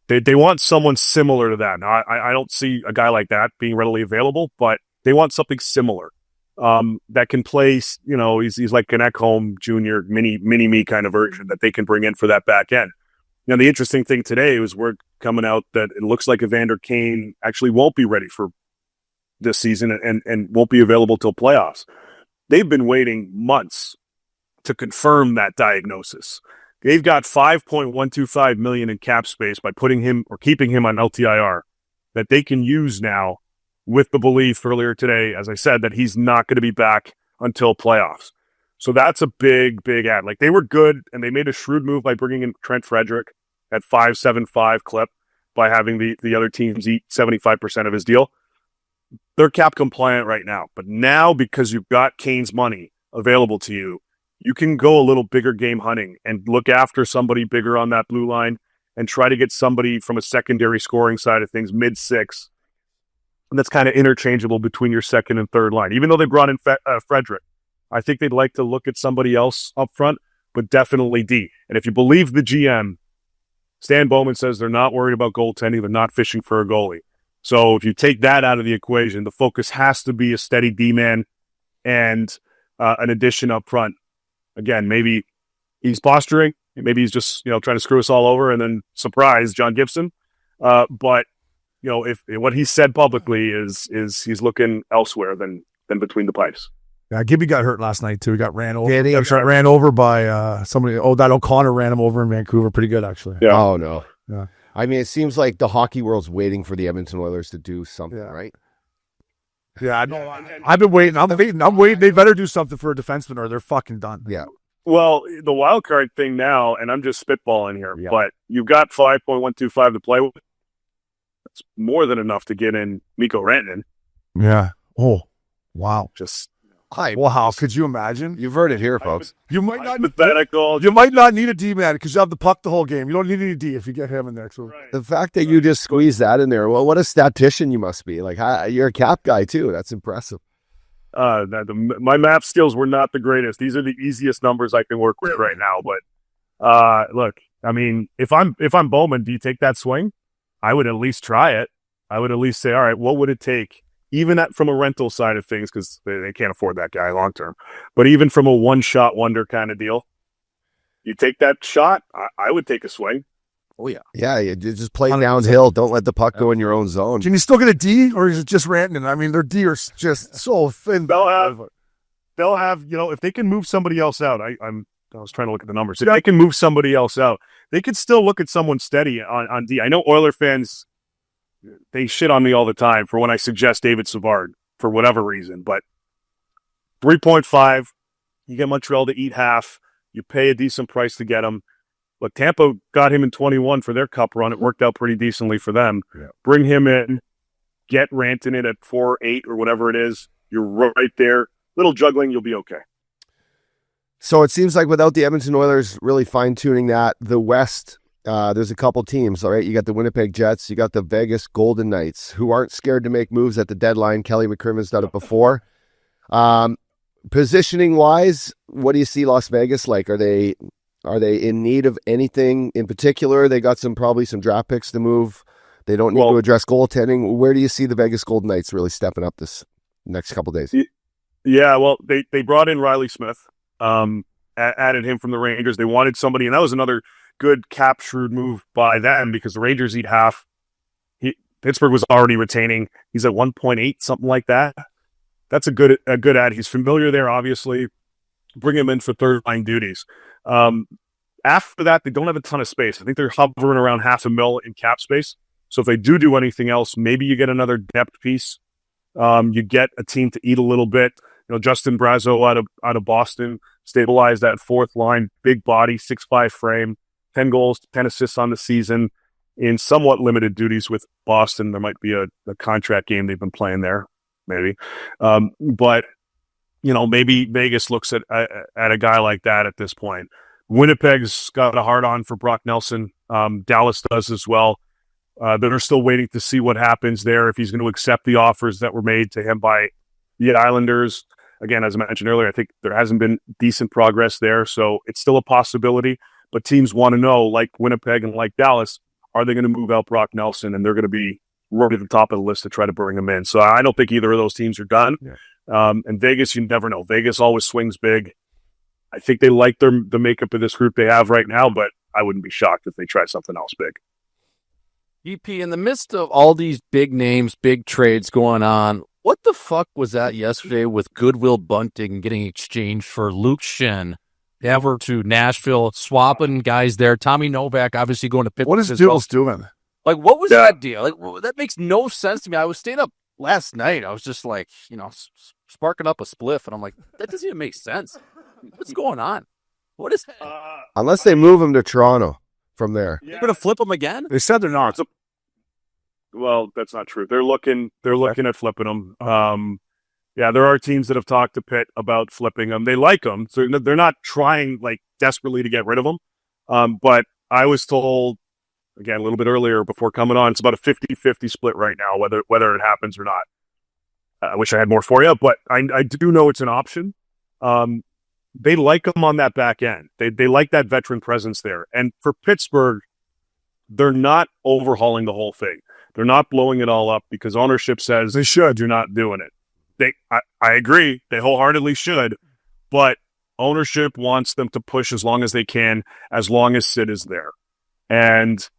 S1: They want someone similar to that. Now, I don't see a guy like that being readily available, but they want something similar that can play. He's like an Ekholm Jr. mini me kind of version that they can bring in for that back end. The interesting thing today was word coming out that it looks like Evander Kane actually won't be ready for this season and won't be available till playoffs. They've been waiting months to confirm that diagnosis. They've got $5.125 million in cap space by putting him or keeping him on LTIR that they can use now with the belief earlier today, as I said, that he's not going to be back until playoffs. So that's a big, big add. Like, they were good, and they made a shrewd move by bringing in Trent Frederick at $5.75 clip by having the other teams eat 75% of his deal. They're cap compliant right now. But now, because you've got Kane's money available to you, you can go a little bigger game hunting and look after somebody bigger on that blue line and try to get somebody from a secondary scoring side of things, mid-six. And that's kind of interchangeable between your second and third line. Even though they brought in Frederick, I think they'd like to look at somebody else up front, but definitely D. And if you believe the GM, Stan Bowman says they're not worried about goaltending. They're not fishing for a goalie. So if you take that out of the equation, the focus has to be a steady D-man and an addition up front. Again, maybe he's posturing. Maybe he's just trying to screw us all over and then surprise John Gibson. But if what he said publicly is he's looking elsewhere than between the pipes.
S3: Yeah, Gibby got hurt last night too. He got ran over. Ran over by somebody. Oh, that O'Connor ran him over in Vancouver. Pretty good, actually.
S1: Yeah.
S7: Oh no.
S3: Yeah.
S7: I mean, it seems like the hockey world's waiting for the Edmonton Oilers to do something, right?
S3: Yeah, I know. I've been waiting. I'm waiting. They better do something for a defenseman or they're fucking done.
S7: Yeah.
S1: Well, the wild card thing now, and I'm just spitballing here, but you've got 5.125 to play with. That's more than enough to get in Mikko Rantanen.
S3: Yeah. Oh, wow.
S1: Just
S3: wow. Could you imagine?
S7: You've heard it here, folks.
S3: You might not.
S1: Hypothetical.
S3: You might not need a D man because you have the puck the whole game. You don't need any D if you get him in there. So
S1: Right.
S7: The fact that you just squeeze that in there, well, what a statistician you must be. Like, you're a cap guy too. That's impressive.
S1: My math skills were not the greatest. These are the easiest numbers I can work with right now. But look, I mean, if I'm Bowman, do you take that swing? I would at least try it. I would at least say, all right, what would it take? Even from a rental side of things, because they can't afford that guy long term. But even from a one-shot wonder kind of deal, you take that shot, I would take a swing.
S8: Oh, yeah.
S7: Yeah, you just play downhill. Don't let the puck go in your own zone.
S3: can you still get a D or is it just Rantanen? I mean, their D are just so thin.
S1: They'll have, if they can move somebody else out. I was trying to look at the numbers. If they can move somebody else out, they could still look at someone steady on D. I know Oiler fans, they shit on me all the time for when I suggest David Savard for whatever reason, but 3.5, you get Montreal to eat half, you pay a decent price to get him. Look, Tampa got him in 21 for their cup run. It worked out pretty decently for them. Yeah. Bring him in, get Rantanen at 4.8 or whatever it is. You're right there. Little juggling, you'll be okay.
S7: So it seems like without the Edmonton Oilers really fine-tuning that, the West, there's a couple teams, all right? You got the Winnipeg Jets, you got the Vegas Golden Knights, who aren't scared to make moves at the deadline. Kelly McCrimmon's done it before. Positioning wise, what do you see Las Vegas like? Are they in need of anything in particular? They got probably some draft picks to move. They don't need to address goaltending. Where do you see the Vegas Golden Knights really stepping up this next couple of days?
S1: Yeah, well, they brought in Riley Smith, added him from the Rangers. They wanted somebody, and that was another good cap shrewd move by them because the Rangers eat half. Pittsburgh was already retaining. He's at 1.8, something like that. That's a good ad. He's familiar there, obviously. Bring him in for third line duties. After that, they don't have a ton of space. I think they're hovering around $500,000 in cap space. So if they do anything else, maybe you get another depth piece. You get a team to eat a little bit. Justin Brazeau out of Boston stabilized that fourth line, big body, 6'5" frame, 10 goals, 10 assists on the season in somewhat limited duties with Boston. There might be a contract game they've been playing there, maybe. But maybe Vegas looks at a guy like that at this point. Winnipeg's got a hard on for Brock Nelson. Dallas does as well. They're still waiting to see what happens there, if he's going to accept the offers that were made to him by the Islanders. Again, as I mentioned earlier, I think there hasn't been decent progress there, so it's still a possibility. But teams want to know, like Winnipeg and like Dallas, are they going to move out Brock Nelson? And they're going to be right at the top of the list to try to bring him in. So I don't think either of those teams are done. Yeah. And Vegas, you never know. Vegas always swings big. I think they like the makeup of this group they have right now, but I wouldn't be shocked if they try something else big.
S8: EP, in the midst of all these big names, big trades going on, what the fuck was that yesterday with Goodwill Bunting getting exchanged for Luke Shen ever to Nashville, swapping guys there? Tommy Novak obviously going to Pittsburgh.
S3: What is Doodles doing?
S8: Like, what was that deal? Like, that makes no sense to me. I was staying up last night. I was just like, sparking up a spliff, and I'm like, that doesn't even make sense. What's going on? What is that?
S7: Unless they move him to Toronto from there.
S8: They're going to flip him again?
S3: They said they're not.
S1: Well, that's not true. They're looking at flipping them. There are teams that have talked to Pitt about flipping them. They like them, so they're not trying like desperately to get rid of them. But I was told, again, a little bit earlier before coming on, it's about a 50-50 split right now, whether it happens or not. I wish I had more for you, but I do know it's an option. They like them on that back end. They like that veteran presence there. And for Pittsburgh, they're not overhauling the whole thing. They're not blowing it all up because ownership says they should. You're not doing it. I agree. They wholeheartedly should, but ownership wants them to push as long as they can, as long as Sid is there. And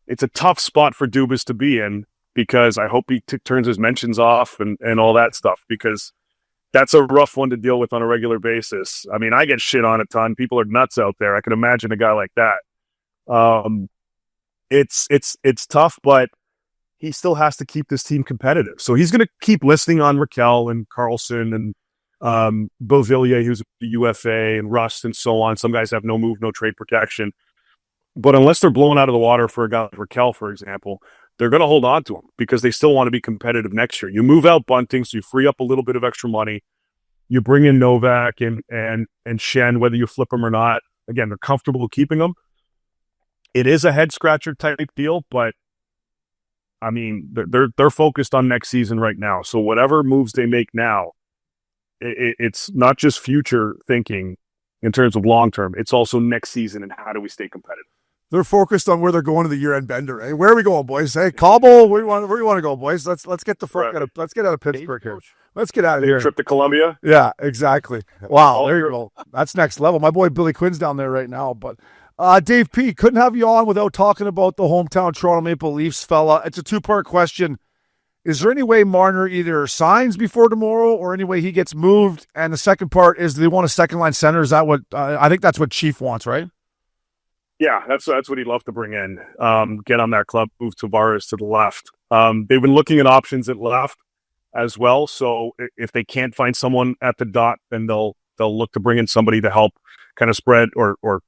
S1: it's a tough spot for Dubas to be in because I hope he turns his mentions off and all that stuff, because that's a rough one to deal with on a regular basis. I mean, I get shit on a ton. People are nuts out there. I can imagine a guy like that. It's tough, but he still has to keep this team competitive. So he's going to keep listening on Raquel and Carlson and Beauvillier, who's a UFA, and Rust and so on. Some guys have no move, no trade protection. But unless they're blown out of the water for a guy like Raquel, for example, they're going to hold on to him because they still want to be competitive next year. You move out Bunting, so you free up a little bit of extra money. You bring in Novak and Shen, whether you flip them or not. Again, they're comfortable keeping them. It is a head scratcher type deal, but I mean, they're focused on next season right now. So whatever moves they make now, it's not just future thinking in terms of long term. It's also next season and how do we stay competitive.
S3: They're focused on where they're going to the year-end bender. Hey, where are we going, boys? Hey, Cobble, where you want to go, boys? Let's get the fuck out of Pittsburgh here. Let's get out of here.
S1: Trip to Columbia.
S3: Yeah, exactly. Wow, there you go. That's next level. My boy Billy Quinn's down there right now, but. Dave P, couldn't have you on without talking about the hometown Toronto Maple Leafs fella. It's a two-part question. Is there any way Marner either signs before tomorrow or any way he gets moved? And the second part is, do they want a second-line center? Is that what I think that's what Chief wants, right?
S1: Yeah, that's what he'd love to bring in. Get on that club, move Tavares to the left. They've been looking at options at left as well. So if they can't find someone at the dot, then they'll look to bring in somebody to help kind of spread or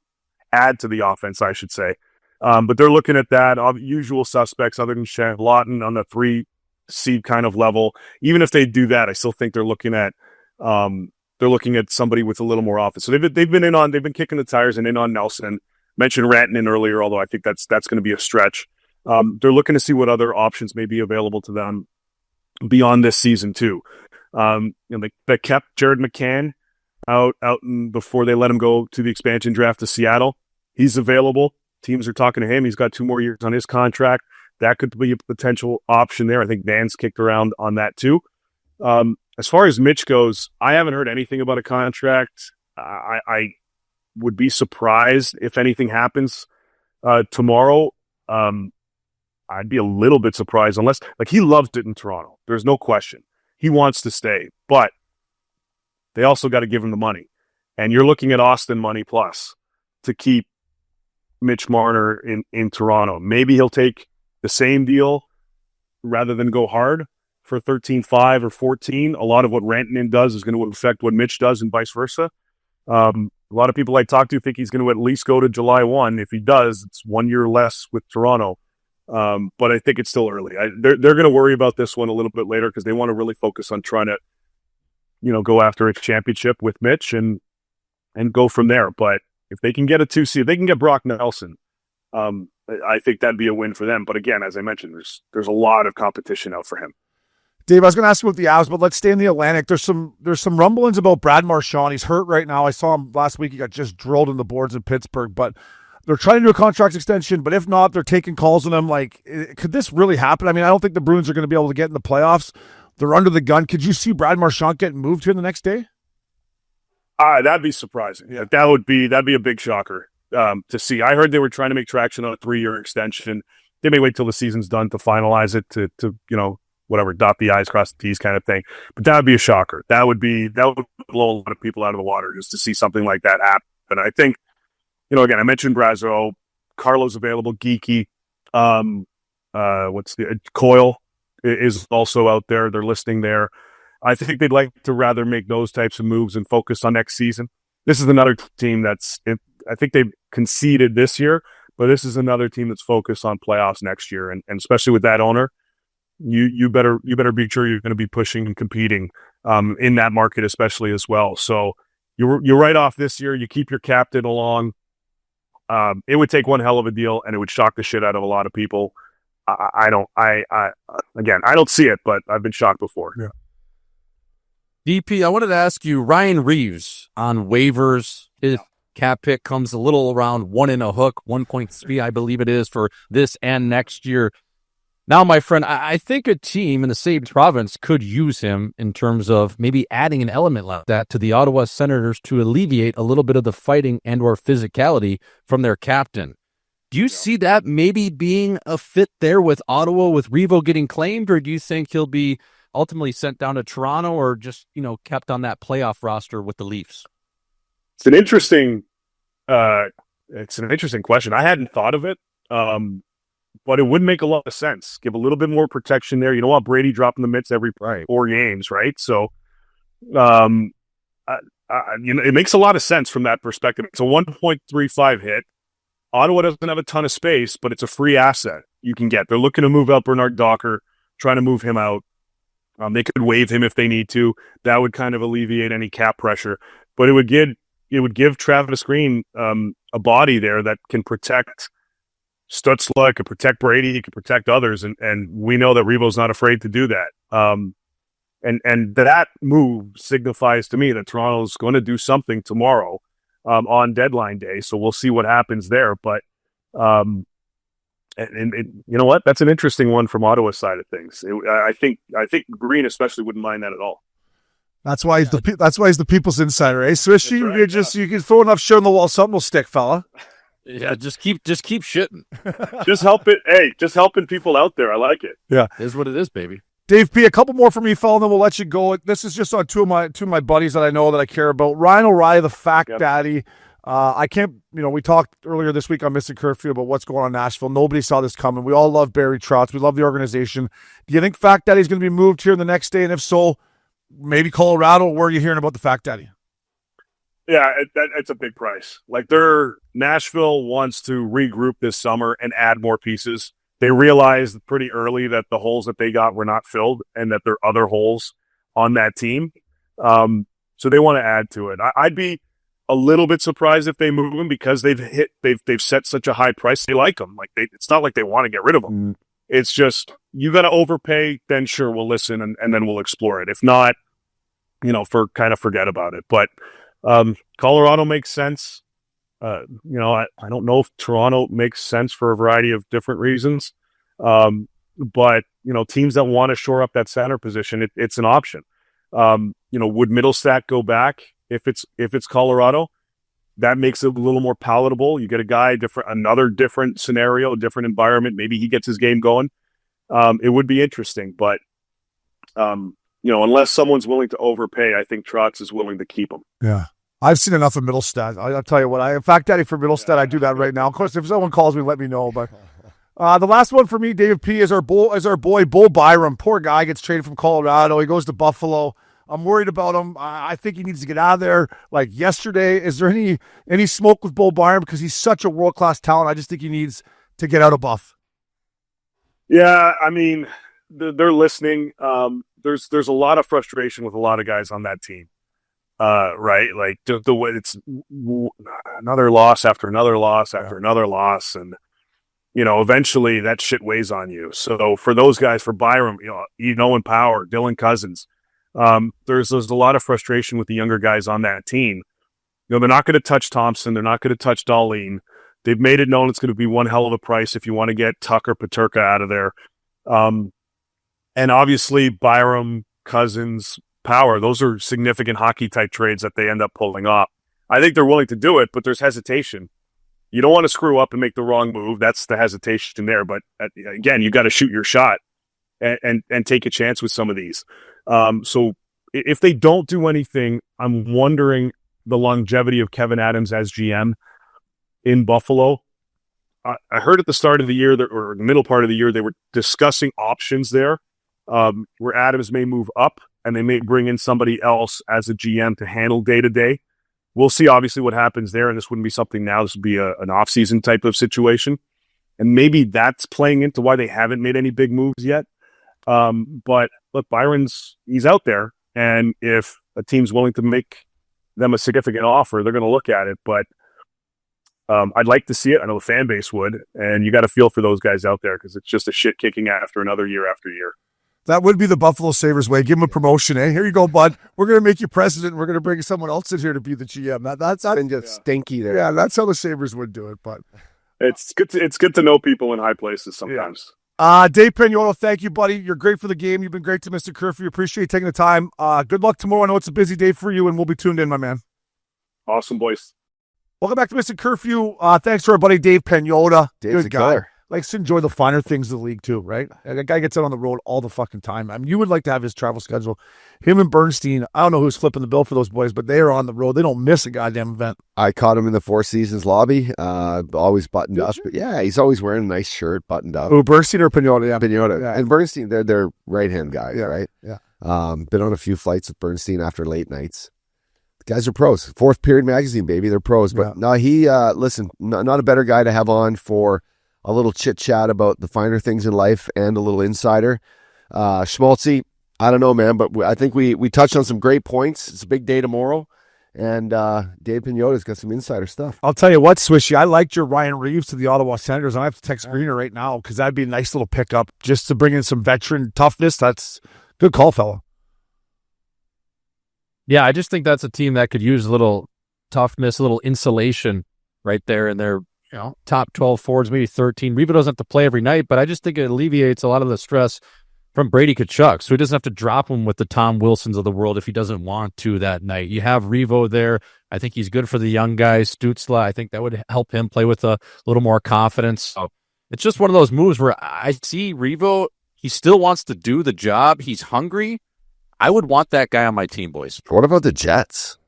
S1: add to the offense, I should say. But they're looking at that. Usual suspects other than Shan Lawton on the 3 seed kind of level. Even if they do that, I still think they're looking at somebody with a little more offense. So they've been kicking the tires and in on Nelson. Mentioned Rantanen earlier, although I think that's going to be a stretch. They're looking to see what other options may be available to them beyond this season too. They kept Jared McCann out before they let him go to the expansion draft to Seattle. He's available. Teams are talking to him. He's got 2 more years on his contract. That could be a potential option there. I think Dan's kicked around on that too. As far as Mitch goes, I haven't heard anything about a contract. I would be surprised if anything happens tomorrow. I'd be a little bit surprised unless, like, he loved it in Toronto. There's no question. He wants to stay, but they also got to give him the money. And you're looking at Austin money plus to keep Mitch Marner in Toronto. Maybe he'll take the same deal rather than go hard for 13.5 or 14. A lot of what Rantanen does is going to affect what Mitch does and vice versa. A lot of people I talk to think he's going to at least go to July 1. If he does, it's 1 year less with Toronto. But I think it's still early. They're going to worry about this one a little bit later because they want to really focus on trying to, go after a championship with Mitch and go from there. But if they can get a 2 seed, if they can get Brock Nelson, I think that'd be a win for them. But again, as I mentioned, there's a lot of competition out for him.
S3: Dave, I was going to ask you about the Avs, but let's stay in the Atlantic. There's some rumblings about Brad Marchand. He's hurt right now. I saw him last week. He got just drilled in the boards in Pittsburgh, but they're trying to do a contract extension. But if not, they're taking calls on him. Like, could this really happen? I mean, I don't think the Bruins are going to be able to get in the playoffs. They're under the gun. Could you see Brad Marchand getting moved here the next day?
S1: That'd be surprising. Yeah. That'd be a big shocker to see. I heard they were trying to make traction on a 3-year extension. They may wait till the season's done to finalize it to whatever, dot the I's, cross the T's kind of thing. But that would be a shocker. That would blow a lot of people out of the water just to see something like that happen. And I think, again, I mentioned Brazeau, Carlo's available, Geeky, Coyle is also out there. They're listing there. I think they'd like to rather make those types of moves and focus on next season. This is another team I think they've conceded this year, but this is another team that's focused on playoffs next year. And especially with that owner, you better be sure you're going to be pushing and competing in that market, especially as well. So you're right off this year. You keep your captain along. It would take one hell of a deal, and it would shock the shit out of a lot of people. I don't see it, but I've been shocked before.
S3: Yeah.
S8: DP, I wanted to ask you, Ryan Reaves on waivers. His cap pick comes a little around 1 in a hook, 1.3, I believe it is, for this and next year. Now, my friend, I think a team in the same province could use him in terms of maybe adding an element like that to the Ottawa Senators to alleviate a little bit of the fighting and or physicality from their captain. Do you see that maybe being a fit there with Ottawa, with Revo getting claimed, or do you think he'll be ultimately sent down to Toronto or just, kept on that playoff roster with the Leafs?
S1: It's an interesting question. I hadn't thought of it. But it would make a lot of sense. Give a little bit more protection there. You don't want Brady dropping the mitts every 4 games, right? So, it makes a lot of sense from that perspective. It's a 1.35 hit. Ottawa doesn't have a ton of space, but it's a free asset you can get. They're looking to move out Bernard Docker, trying to move him out. They could waive him if they need to. That would kind of alleviate any cap pressure. But it would give Travis Green a body there that can protect Stützle, could protect Brady, he could protect others, and we know that Revo's not afraid to do that. And that move signifies to me that Toronto's going to do something tomorrow on deadline day. So we'll see what happens there. But you know what? That's an interesting one from Ottawa's side of things. I think Green especially wouldn't mind that at all.
S3: That's why he's the people's insider, eh? Swishy, right, you can throw enough shit on the wall, something will stick, fella.
S8: Yeah, just keep shitting.
S1: Just helping people out there. I like it.
S3: Yeah,
S8: it is what it is, baby.
S3: Dave P, a couple more from me, fella, and then we'll let you go. This is just on two of my buddies that I know that I care about. Ryan O'Reilly, the fact daddy. I can't, we talked earlier this week on Missin Curfew about what's going on in Nashville. Nobody saw this coming. We all love Barry Trotz. We love the organization. Do you think Fact Daddy's going to be moved here the next day? And if so, maybe Colorado? Where are you hearing about the Fact Daddy?
S1: Yeah, it's a big price. Like, Nashville wants to regroup this summer and add more pieces. They realized pretty early that the holes that they got were not filled and that there are other holes on that team. So they want to add to it. I'd be a little bit surprised if they move him because they've set such a high price. They like him. It's not like they want to get rid of him. It's just, you got to overpay, then sure, we'll listen and then we'll explore it. If not, forget about it. But Colorado makes sense. I don't know if Toronto makes sense for a variety of different reasons. But teams that want to shore up that center position, it's an option. Would Middlestat go back if it's Colorado? That makes it a little more palatable. You get a guy another different scenario, different environment. Maybe he gets his game going. It would be interesting, but unless someone's willing to overpay, I think Trotz is willing to keep him.
S3: Yeah. I've seen enough of Middlestat. I'll tell you what, in fact, Daddy, for Middlestat, I do that right now. Of course, if someone calls me, let me know. But the last one for me, David P, is our boy, Bull Byram. Poor guy gets traded from Colorado. He goes to Buffalo. I'm worried about him. I think he needs to get out of there. Like yesterday, is there any smoke with Bull Byram? Because he's such a world-class talent. I just think he needs to get out of Buff.
S1: Yeah, I mean, they're listening. There's a lot of frustration with a lot of guys on that team. Right? Like the way it's another loss after another loss after another loss, and eventually that shit weighs on you. So for those guys, for Byram, Owen Power, Dylan Cousins, there's a lot of frustration with the younger guys on that team. They're not going to touch Thompson. They're not going to touch Dahlin. They've made it known it's going to be one hell of a price if you want to get Tucker Paterka out of there. And obviously Byram, Cousins, Power, those are significant hockey type trades that they end up pulling off. I think they're willing to do it, but there's hesitation. You don't want to screw up and make the wrong move. That's the hesitation there. But again, you got to shoot your shot and take a chance with some of these. So if they don't do anything, I'm wondering the longevity of Kevin Adams as GM in Buffalo. I heard at the start of the year or the middle part of the year, they were discussing options there where Adams may move up and they may bring in somebody else as a GM to handle day-to-day. We'll see, obviously, what happens there, and this wouldn't be something now. This would be an off-season type of situation. And maybe that's playing into why they haven't made any big moves yet. But look, he's out there, and if a team's willing to make them a significant offer, they're going to look at it. But I'd like to see it. I know the fan base would, and you got to feel for those guys out there because it's just a shit kicking after another year after year.
S3: That would be the Buffalo Sabres way. Give him a promotion, eh? Here you go, bud. We're going to make you president. We're going to bring someone else in here to be the GM. That's not
S7: just stinky there.
S3: Yeah, that's how the Sabres would do it. But
S1: it's good to know people in high places sometimes.
S3: Dave Pagnotta, thank you, buddy. You're great for the game. You've been great to Missin Curfew. Appreciate you taking the time. Good luck tomorrow. I know it's a busy day for you, and we'll be tuned in, my man.
S1: Awesome, boys.
S3: Welcome back to Missin Curfew. Thanks to our buddy Dave Pagnotta.
S7: Dave's a killer.
S3: Likes to enjoy the finer things of the league too, right? That guy gets out on the road all the fucking time. I mean, you would like to have his travel schedule. Him and Bernstein, I don't know who's flipping the bill for those boys, but they are on the road. They don't miss a goddamn event.
S7: I caught him in the Four Seasons lobby, always buttoned up. But yeah, he's always wearing a nice shirt, buttoned up.
S3: Oh, Bernstein or Pagnotta? Yeah.
S7: Pagnotta.
S3: Yeah.
S7: And Bernstein, they're their right-hand guys, right?
S3: Yeah.
S7: Been on a few flights with Bernstein after late nights. The guys are pros. Fourth Period Magazine, baby. They're pros. But no, he, listen, not a better guy to have on for a little chit-chat about the finer things in life and a little insider. Schmaltzy, I don't know, man, but I think we touched on some great points. It's a big day tomorrow, and Dave Pagnotta's got some insider stuff.
S3: I'll tell you what, Swishy, I liked your Ryan Reaves to the Ottawa Senators. I have to text Greener right now because that'd be a nice little pickup just to bring in some veteran toughness. That's good call, fella.
S8: Yeah, I just think that's a team that could use a little toughness, a little insulation right there in their top 12 forwards, maybe 13. Revo doesn't have to play every night, but I just think it alleviates a lot of the stress from Brady Tkachuk, so he doesn't have to drop him with the Tom Wilsons of the world if he doesn't want to that night. You have Revo there. I think he's good for the young guys. Stützle, I think that would help him play with a little more confidence. So it's just one of those moves where I see Revo, he still wants to do the job. He's hungry. I would want that guy on my team, boys.
S7: What about the Jets?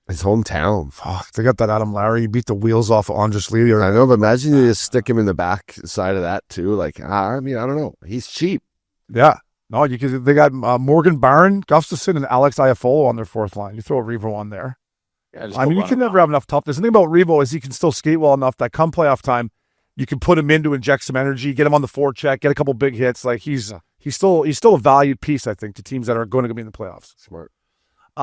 S7: His hometown.
S3: Fuck, they got that Adam Larry. He beat the wheels off of Andres Levy.
S7: I know, but imagine you just stick him in the back side of that too. Like, I mean, I don't know. He's cheap.
S3: Yeah. No, they got Morgan Barron, Gustafsson, and Alex Iafolo on their fourth line. You throw Revo on there.
S8: Yeah,
S3: I mean, you can never have enough toughness. The thing about Revo is he can still skate well enough that come playoff time, you can put him in to inject some energy, get him on the forecheck, get a couple big hits. Like he's still a valued piece, I think, to teams that are going to be in the playoffs.
S7: Smart.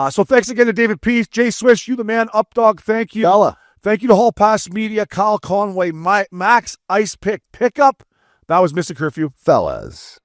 S3: So thanks again to David Peace, Jay Swish, you the man, Updog, thank you.
S7: Bella.
S3: Thank you to Hall Pass Media, Kyle Conway, Max Ice Pick Pickup. That was Missin Curfew.
S7: Fellas.